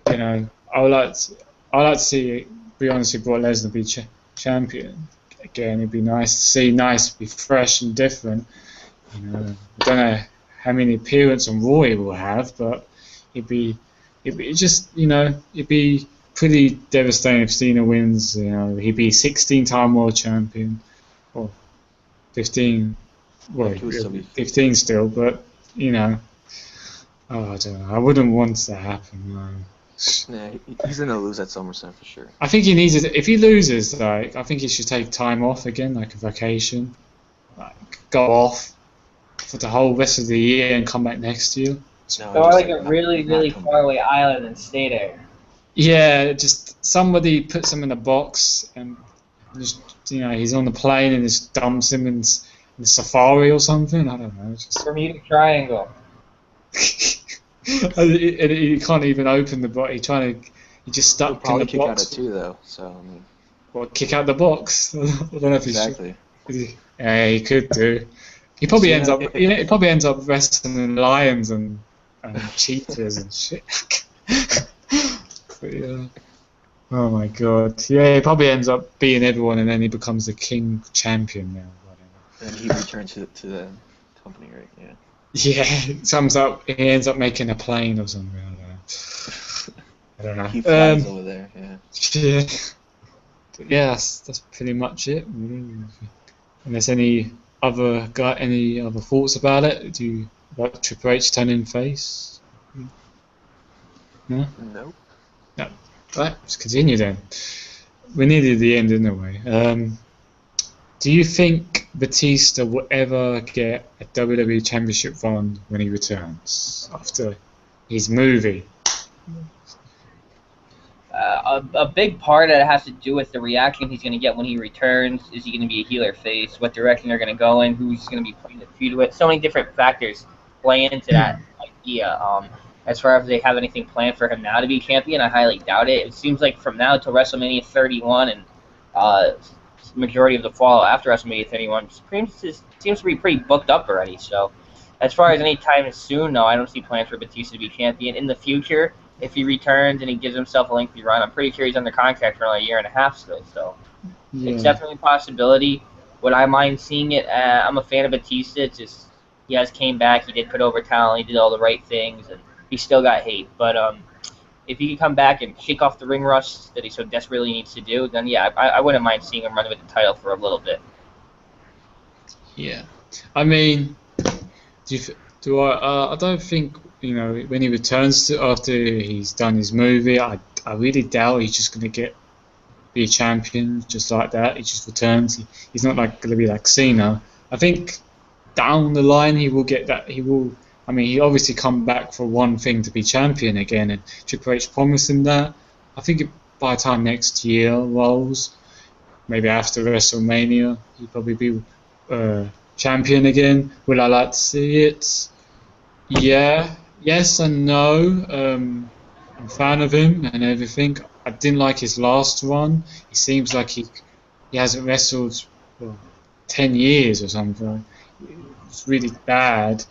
I would like to see. Be honest, we brought Lesnar be champion again. It'd be nice to see, be fresh and different. I don't know how many appearances on Raw he will have, but it'd be just, it'd be pretty devastating if Cena wins. He'd be 16-time world champion, or 15. Well, He would still be 15 still, but I don't know. I wouldn't want that to happen. No. Yeah, he's gonna lose at SummerSlam for sure. I think he needs it. If he loses, I think he should take time off again, like a vacation, go off for the whole rest of the year and come back next year. No, Go just like a really, really come far away island and stay there. Yeah, just somebody puts him in a box and just he's on the plane and just dumps him in the safari or something. I don't know. Just Bermuda Triangle. and he can't even open the box. He just He'll stuck in probably the kick out box. it too, though. So I mean, Or kick out the box. I don't know if exactly. Yeah, he could do. He probably So, ends up wrestling lions and cheetahs and shit. But, yeah. Oh my god. Yeah, he probably ends up beating everyone and then he becomes the king champion now. And he returns to the company, right? Yeah. Yeah, he ends up making a plane or something. I don't know. He flies over there. Yeah. Yeah. Yeah, that's pretty much it. Unless any other thoughts about it? Do you like Triple H turning face? No? Nope. No. Right, let's continue then. We needed the end anyway. Do you think Batista will ever get a WWE Championship run when he returns after his movie? A big part that has to do with the reaction he's going to get when he returns. Is he going to be a heel or face? What direction they're going to go in? Who's going to be playing the feud with? So many different factors play into that idea. As far as they have anything planned for him now to be champion, I highly doubt it. It seems like from now till WrestleMania 31 and majority of the fall after WrestleMania 31 seems to be pretty booked up already. So as far as any time soon, no, I don't see plans for Batista to be champion. In the future, if he returns and he gives himself a lengthy run, I'm pretty sure he's under contract for like a year and a half still. So it's definitely a possibility. Would I mind seeing it? I'm a fan of Batista. It's just he has came back. He did put over talent. He did all the right things, and he still got hate. But if he can come back and shake off the ring rust that he so desperately needs to do, then yeah, I wouldn't mind seeing him run with the title for a little bit. Yeah, I mean, I don't think when he returns after he's done his movie. I really doubt he's just going to be a champion just like that. He just returns. He's not going to be like Cena. I think down the line he will get that. He obviously come back for one thing to be champion again, and Triple H promised him that. I think by the time next year rolls, maybe after WrestleMania, he'll probably be champion again. Will I like to see it? Yeah, yes and no. I'm a fan of him and everything. I didn't like his last run. He seems like he hasn't wrestled for 10 years or something. It's really bad.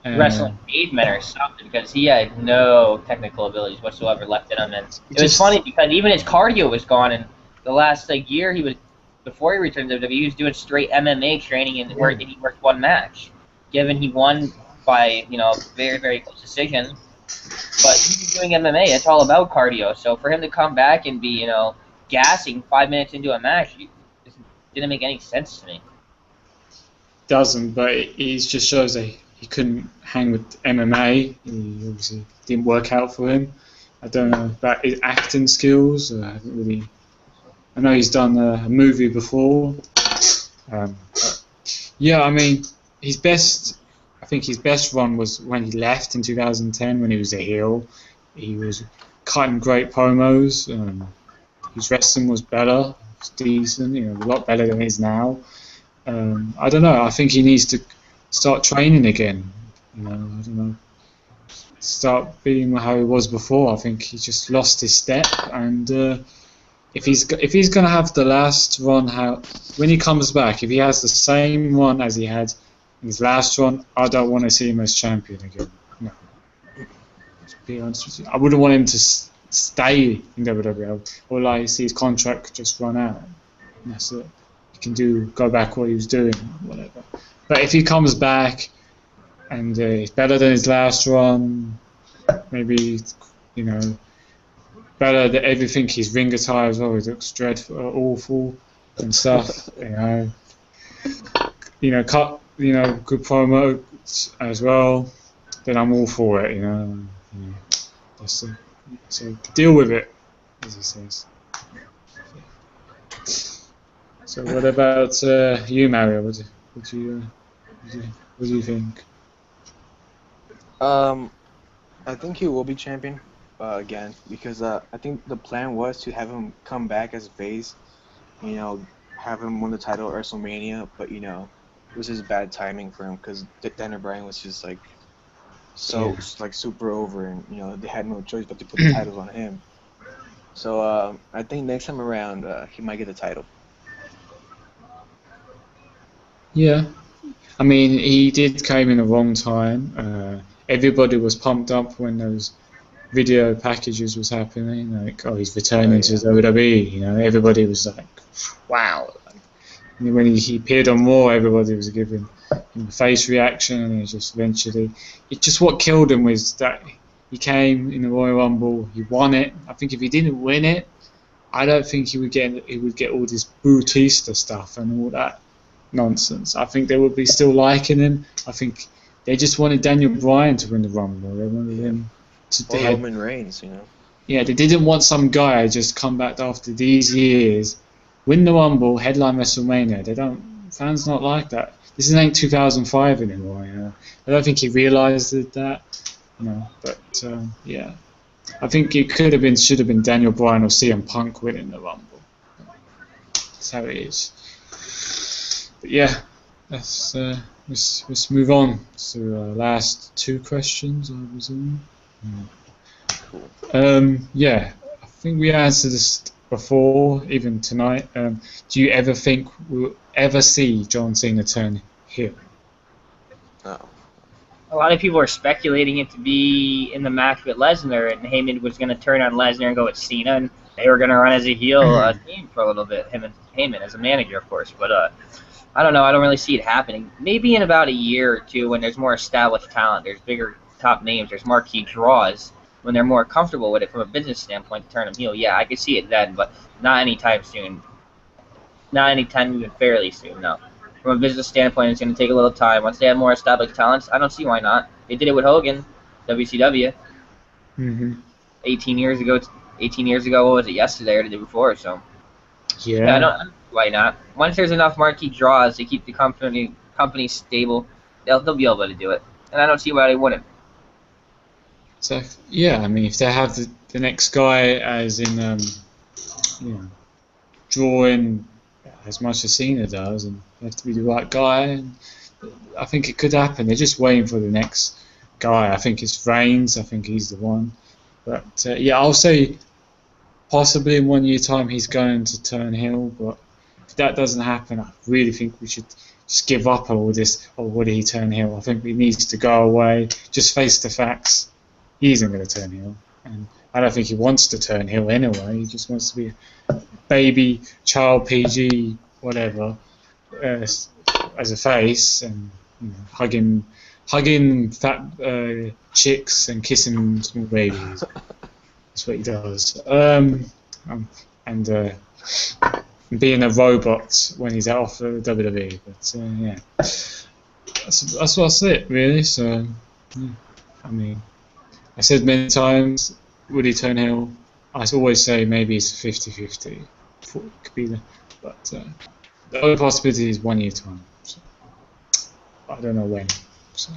Wrestling cavemen or something, because he had no technical abilities whatsoever left in him. And it was funny because even his cardio was gone. And the last year before he returned to WWE, he was doing straight MMA training and he worked one match. Given he won by very, very close decision, but he was doing MMA. It's all about cardio. So for him to come back and be gassing 5 minutes into a match, it didn't make any sense to me. Doesn't, but it just shows that he couldn't hang with MMA. He obviously didn't work out for him. I don't know about his acting skills. I haven't really. I know he's done a movie before. Yeah, I mean, I think his best run was when he left in 2010 when he was a heel. He was cutting great promos. His wrestling was better. It was decent, a lot better than it is now. I don't know. I think he needs to start training again. I don't know. Start being how he was before. I think he just lost his step. And if he's going to have the last run, when he comes back, if he has the same run as he had in his last run, I don't want to see him as champion again. No. To be honest with you, I wouldn't want him to stay in WWE. Or like see his contract just run out. And that's it. He can go back what he was doing, whatever. But if he comes back and it's better than his last run. Maybe, you know, better than everything. His ring attire as well. He looks dreadful, awful, and stuff. Cut. Good promo as well. Then I'm all for it. So deal with it, as he says. So what about you, Mario? What do you think? I think he will be champion again because I think the plan was to have him come back as a face, have him win the title at WrestleMania, but it was just bad timing for him because Daniel Bryan was just like super over, and they had no choice but to put the titles on him. So I think next time around he might get the title. Yeah, I mean he did came in the wrong time. Everybody was pumped up when those video packages was happening, like, oh, he's returning to WWE. Everybody was like, wow. When he appeared on Raw, everybody was giving him a face reaction, and what killed him was that he came in the Royal Rumble, he won it. I think if he didn't win it, I don't think he would get all this Bautista stuff and all that nonsense. I think they would be still liking him. I think they just wanted Daniel Bryan to win the Rumble. They wanted him to Roman Reigns, Yeah, they didn't want some guy just come back after these years, win the Rumble, headline WrestleMania. Fans not like that. This ain't 2005 anymore. I don't think he realised that. But yeah, I think it should have been Daniel Bryan or CM Punk winning the Rumble. That's how it is. But yeah, let's move on to last two questions, I presume. Yeah, I think we answered this before, even tonight. Do you ever think we'll ever see John Cena turn heel? No. A lot of people are speculating it to be in the match with Lesnar, and Heyman was going to turn on Lesnar and go with Cena, and they were going to run as a heel team for a little bit, him and Heyman as a manager, of course. But I don't know. I don't really see it happening. Maybe in about a year or two when there's more established talent, there's bigger top names, there's marquee draws, when they're more comfortable with it from a business standpoint to turn them heel. Yeah, I could see it then, but not anytime soon. Not anytime even fairly soon, no. From a business standpoint, it's going to take a little time. Once they have more established talents, I don't see why not. They did it with Hogan, WCW. 18 years ago, what was it, yesterday or the day before, so. Yeah, I don't why not. Once there's enough marquee draws to keep the company stable, they'll be able to do it. And I don't see why they wouldn't. So yeah, I mean, if they have the next guy as in drawing as much as Cena does, and they have to be the right guy, and I think it could happen. They're just waiting for the next guy. I think it's Reigns. I think he's the one. But yeah, I'll say possibly in 1 year time he's going to turn heel. But if that doesn't happen, I really think we should just give up on all this. Or would he turn heel? I think he needs to go away. Just face the facts. He isn't going to turn heel, and I don't think he wants to turn heel anyway. He just wants to be a baby, child, PG, whatever, as a face, and hugging fat chicks and kissing small babies. That's what he does. And being a robot when he's off the WWE. But yeah, that's it really. So yeah. I mean, I said many times, would he turn heel? I always say maybe it's 50-50. It could be but the only possibility is 1 year time. So, I don't know when. So,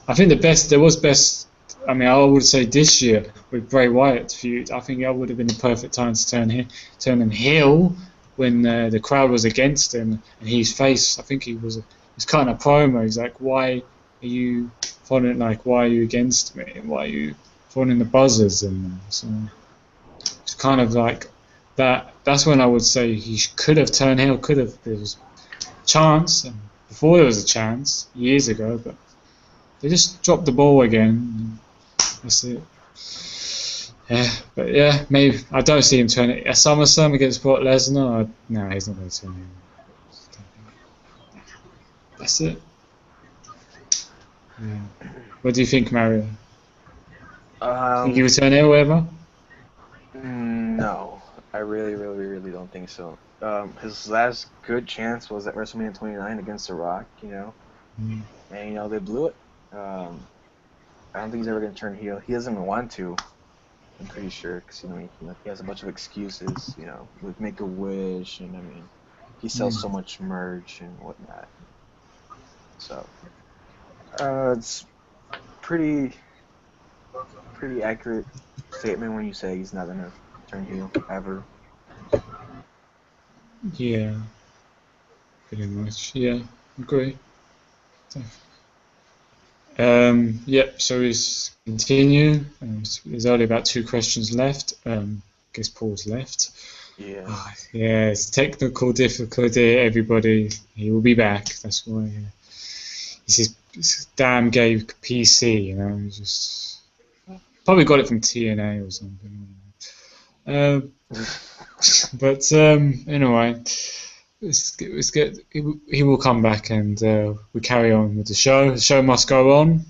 I think there was best. I mean, I would say this year with Bray Wyatt feud, I think that would have been the perfect time to turn him heel when the crowd was against him and his face. I think he was kind of promo. He's like, why are you following? Like, why are you against me? Why are you following the buzzers? And so it's kind of like that. That's when I would say he could have turned heel. There was a chance, and before there was a chance years ago, but they just dropped the ball again. That's it. Yeah, but yeah, maybe I don't see him turning. A SummerSlam against Brock Lesnar. No, he's not going to turn heel. That's it. Yeah. What do you think, Mario? Think he Um, would turn heel ever? no, I really, really, really don't think so. His last good chance was at WrestleMania 29 against The Rock, Mm. and they blew it. Um, I don't think he's ever gonna turn heel. He doesn't want to. I'm pretty sure, because he has a bunch of excuses, with Make a Wish, and I mean, he sells so much merch and whatnot. So, it's pretty pretty accurate statement when you say he's not gonna turn heel ever. Yeah, pretty much. Yeah, agree. Yep, so let's continue. There's only about 2 questions left. Guess Paul's left. Yeah. Ah, yeah, it's technical difficulty, everybody. He will be back. That's why. It's his damn gay PC, He's just probably got it from TNA or something. Um, but anyway, let's get. He will come back, and we carry on with the show. The show must go on.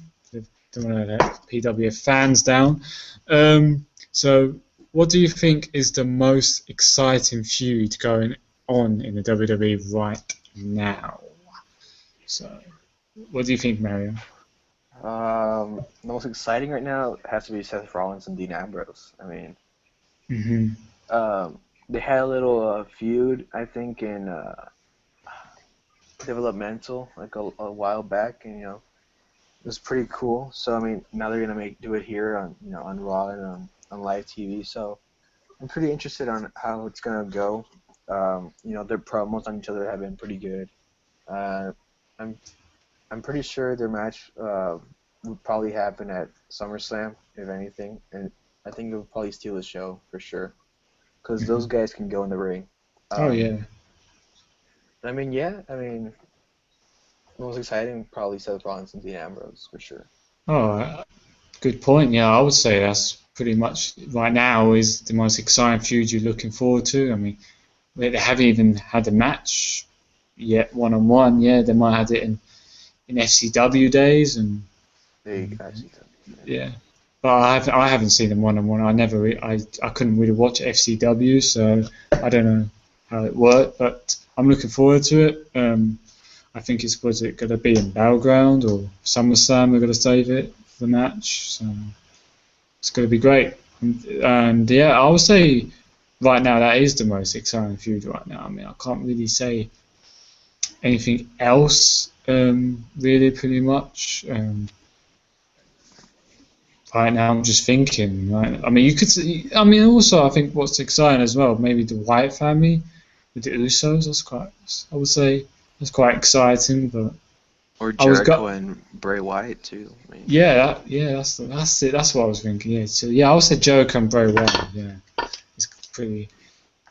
Don't want to let PWF fans down. So, what do you think is the most exciting feud going on in the WWE right now? So, what do you think, Mario? The most exciting right now has to be Seth Rollins and Dean Ambrose. I mean, Hmm. they had a little feud, I think, in developmental like a while back, and it was pretty cool. So I mean, now they're gonna do it here on on Raw and on live TV. So I'm pretty interested on how it's gonna go. Their promos on each other have been pretty good. Uh, I'm I'm pretty sure their match would probably happen at SummerSlam, if anything, and I think it would probably steal the show for sure, because those guys can go in the ring. Oh Um, yeah. I mean, yeah, I mean, most exciting probably Seth Rollins and Dean Ambrose for sure. Oh, good point. Yeah, I would say that's pretty much right now is the most exciting feud you're looking forward to. I mean, they haven't even had a match yet, one on one. Yeah, they might have it in FCW days, and Big ICW. yeah. But I haven't seen them one on one. I couldn't really watch FCW, so I don't know how it worked. But I'm looking forward to it. I think was it going to be in Battleground or SummerSlam? We're going to save it for the match, so it's going to be great. And yeah, I would say right now that is the most exciting feud right now. I mean, I can't really say anything else. Really, pretty much. Right now, I'm just thinking. Right? I mean, you could. I mean, also, I think what's exciting as well, maybe the Wyatt family with the Usos. That's quite. I would say that's quite exciting. But Or I was Jericho and Bray Wyatt too. I mean, yeah, that's it. That's what I was thinking. Yeah, so yeah, I would say Jericho and Bray Wyatt. Yeah, it's pretty.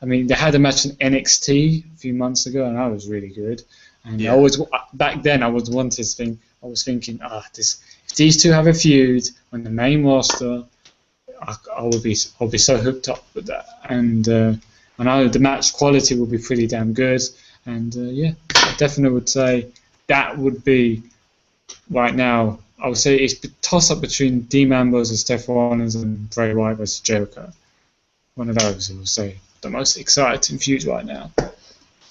I mean, they had a match in NXT a few months ago, and that was really good. And Yeah. I always back then I was thinking, this if these two have a feud on the main roster, I'll be so hooked up with that. And I know the match quality will be pretty damn good. And yeah, I definitely would say that would be right now. I would say it's a toss up between Dean Ambrose and Seth Rollins and Bray Wyatt versus Jericho. One of those, I would say, the most exciting feud right now.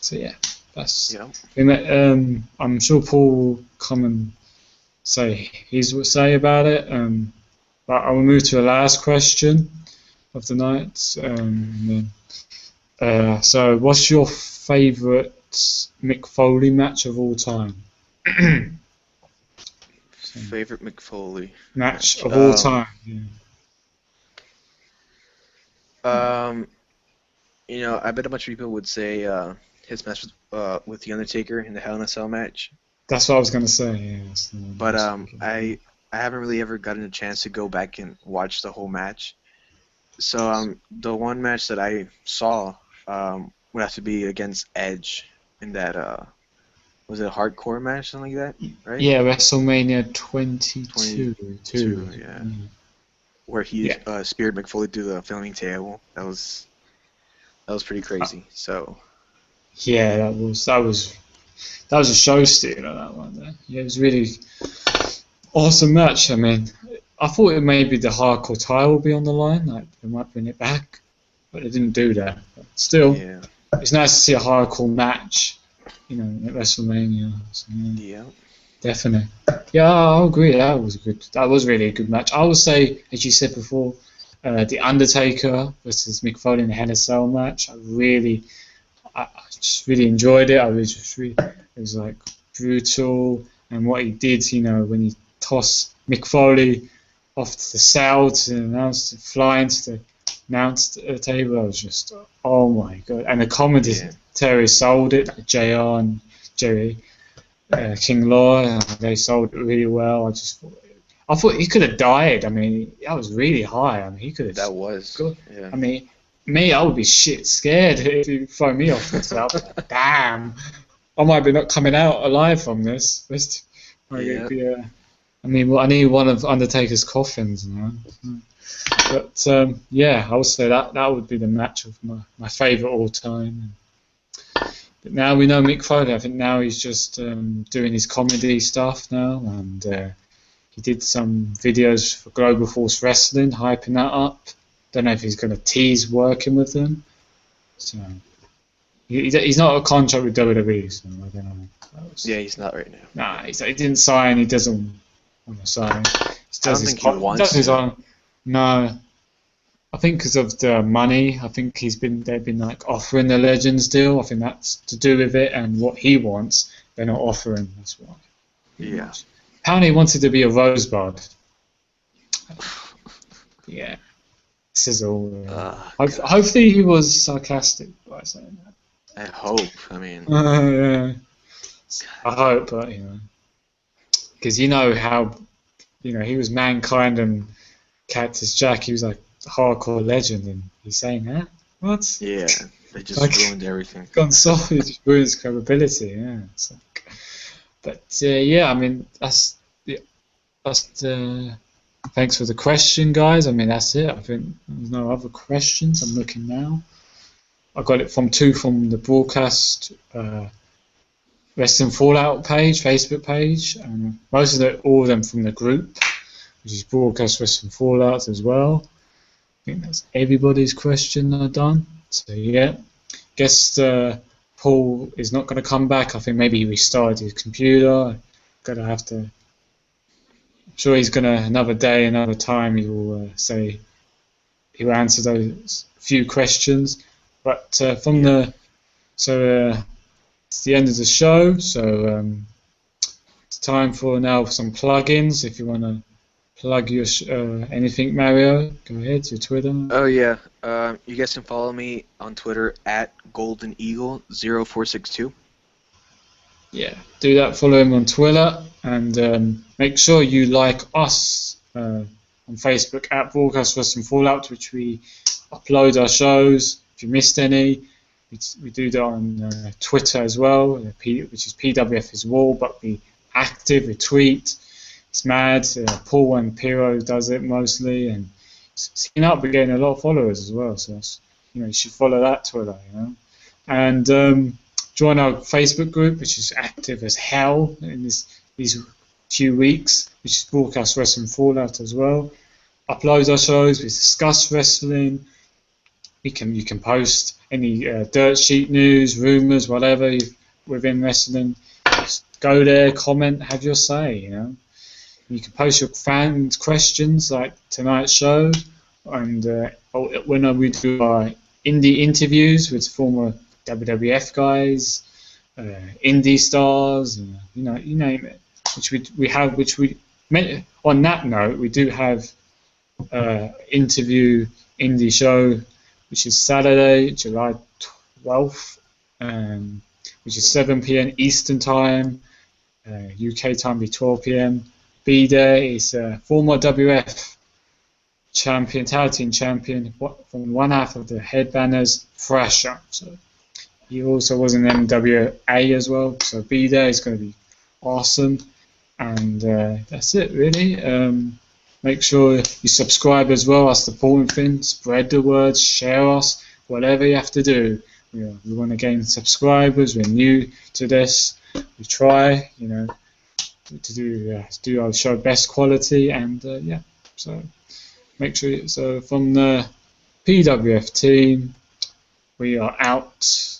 So yeah, that's. yeah. I'm sure Paul will come and say his would say about it. But I will move to the last question of the night. So, what's your favourite Mick Foley match of all time? Favorite McFoley Match match. of all time. Yeah. I bet a bunch of people would say his match with the Undertaker in the Hell in a Cell match. That's what I was gonna say. Yeah, But I haven't really ever gotten a chance to go back and watch the whole match. So the one match that I saw would have to be against Edge in that was it a hardcore match, something like that, right? Yeah, WrestleMania 22. 22, yeah. Where he Yeah. speared McFoley through the filming table. That was pretty crazy. So Yeah, that was a show stealer, that one there. Yeah, it was really. Awesome match. I mean, I thought it maybe the hardcore title would be on the line, like they might bring it back, but they didn't do that. But still, Yeah. it's nice to see a hardcore match, you know, at WrestleMania. So, Yeah. definitely. Yeah, I'll agree. That was good. That was really a good match. I would say, as you said before, the Undertaker versus Mick Foley in the Hell in a Cell match. I just really enjoyed it. It was like brutal, and what he did, you know, when he tossed Mick Foley off the cell to flying to the announce table, I was just, oh my god! And the commentary sold it, like JR and Jerry King Law, they sold it really well. I thought he could have died. I mean, that was really high. I mean, he could have. That was. Yeah. I mean, I would be shit scared if you throw me off the top. Damn, I might be not coming out alive from this. I mean, well, I need one of Undertaker's coffins, you know. But yeah, I would say that would be the match of my favourite all time. But now we know Mick Foley. I think now he's just doing his comedy stuff now, and he did some videos for Global Force Wrestling, hyping that up. Don't know if he's going to tease working with them. So he's not a contract with WWE, so I don't know. Yeah, he's not right now. Nah, he didn't sign. He doesn't want to sign. I don't think he wants to. No, I think because of the money. I think they've been like offering the Legends deal. I think that's to do with it, and what he wants, they're not offering. That's why. Yeah. Apparently, he wanted to be a Rosebud. Yeah. This is all. Hopefully, he was sarcastic by saying that. I hope. I mean. Yeah. I hope, but you know, because you know how, you know, he was Mankind and Cactus Jack. He was like a hardcore legend, and he's saying that. What? Yeah, they just Like, ruined everything. Gone soft, it just ruins credibility. Yeah. It's like, but yeah, I mean that's. Thanks for the question, guys. I mean, that's it. I think there's no other questions. I'm looking now. I got it from the broadcast Wrestling Fallout page, Facebook page, and all of them from the group, which is broadcast Wrestling Fallout as well. I think that's everybody's question I've done. So yeah, guess Paul is not going to come back. I think maybe he restarted his computer. I'm sure he's gonna another day, another time. He will say he will answer those few questions. But it's the end of the show, so it's time for some plugins. If you want to plug your anything, Mario, go ahead. Your Twitter. Oh yeah, you guys can follow me on Twitter at GoldenEagle0462. Yeah, do that. Follow him on Twitter, and make sure you like us on Facebook at Broadcast Wrestling Fallout, which we upload our shows. If you missed any, we do that on Twitter as well, which is PWF is Wall, but we active, we tweet. It's mad. Paul and Piro does it mostly, and we're getting a lot of followers as well. So you should follow that Twitter, and join our Facebook group, which is active as hell in these few weeks, which is Broadcast Wrestling Fallout as well. Upload our shows, we discuss wrestling. You can post any dirt sheet news, rumours, whatever within wrestling. Just go there, comment, have your say. You can post your fans' questions like tonight's show, and when we do our indie interviews with former WWF guys, indie stars, you name it. On that note, we do have interview indie show, which is Saturday, July 12th, which is 7 p.m. Eastern Time, UK time be 12 p.m. Be there. It's a former WF champion, tag team champion, from one half of the Headbangers, Thrasher. So he also was in NWA as well. So be there. It's going to be awesome. And that's it, really. Make sure you subscribe as well. That's the important thing. Spread the word, share us, whatever you have to do. We want to gain subscribers. We're new to this. We try, to do our show best quality, and yeah, so make sure. So from the PWF team, we are out.